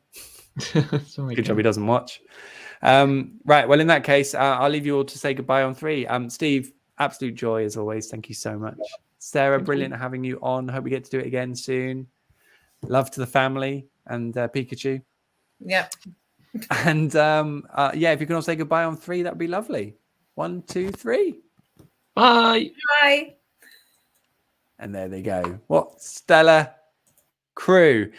S2: Sorry,
S1: good job he doesn't watch. Right, well, in that case, I'll leave you all to say goodbye on 3. Steve, absolute joy as always. Thank you so much. Sarah, brilliant having you on. Hope we get to do it again soon. Love to the family and Pikachu.
S3: Yeah.
S1: And if you can all say goodbye on 3, that'd be lovely. 1, 2, 3.
S2: Bye.
S3: Bye.
S1: And there they go. What stellar crew.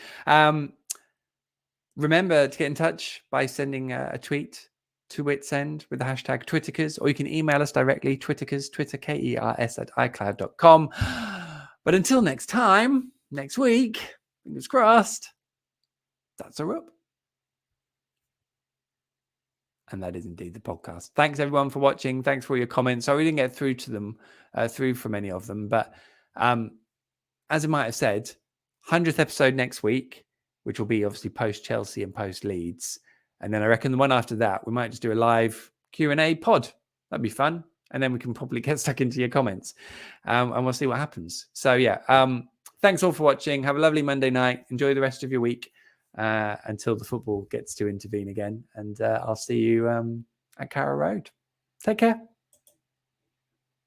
S1: Remember to get in touch by sending a tweet to Witsend with the hashtag Twitterkers, or you can email us directly, Twitterkers, Twitter, KERS @icloud.com. But until next time, next week, fingers crossed, that's a up. And that is indeed the podcast. Thanks everyone for watching. Thanks for all your comments. Sorry we didn't get through to them, through from any of them, but as I might have said, 100th episode next week, which will be obviously post Chelsea and post Leeds. And then I reckon the one after that, we might just do a live Q&A pod. That'd be fun. And then we can probably get stuck into your comments and we'll see what happens. So thanks all for watching. Have a lovely Monday night. Enjoy the rest of your week until the football gets to intervene again. And I'll see you at Carrow Road. Take care.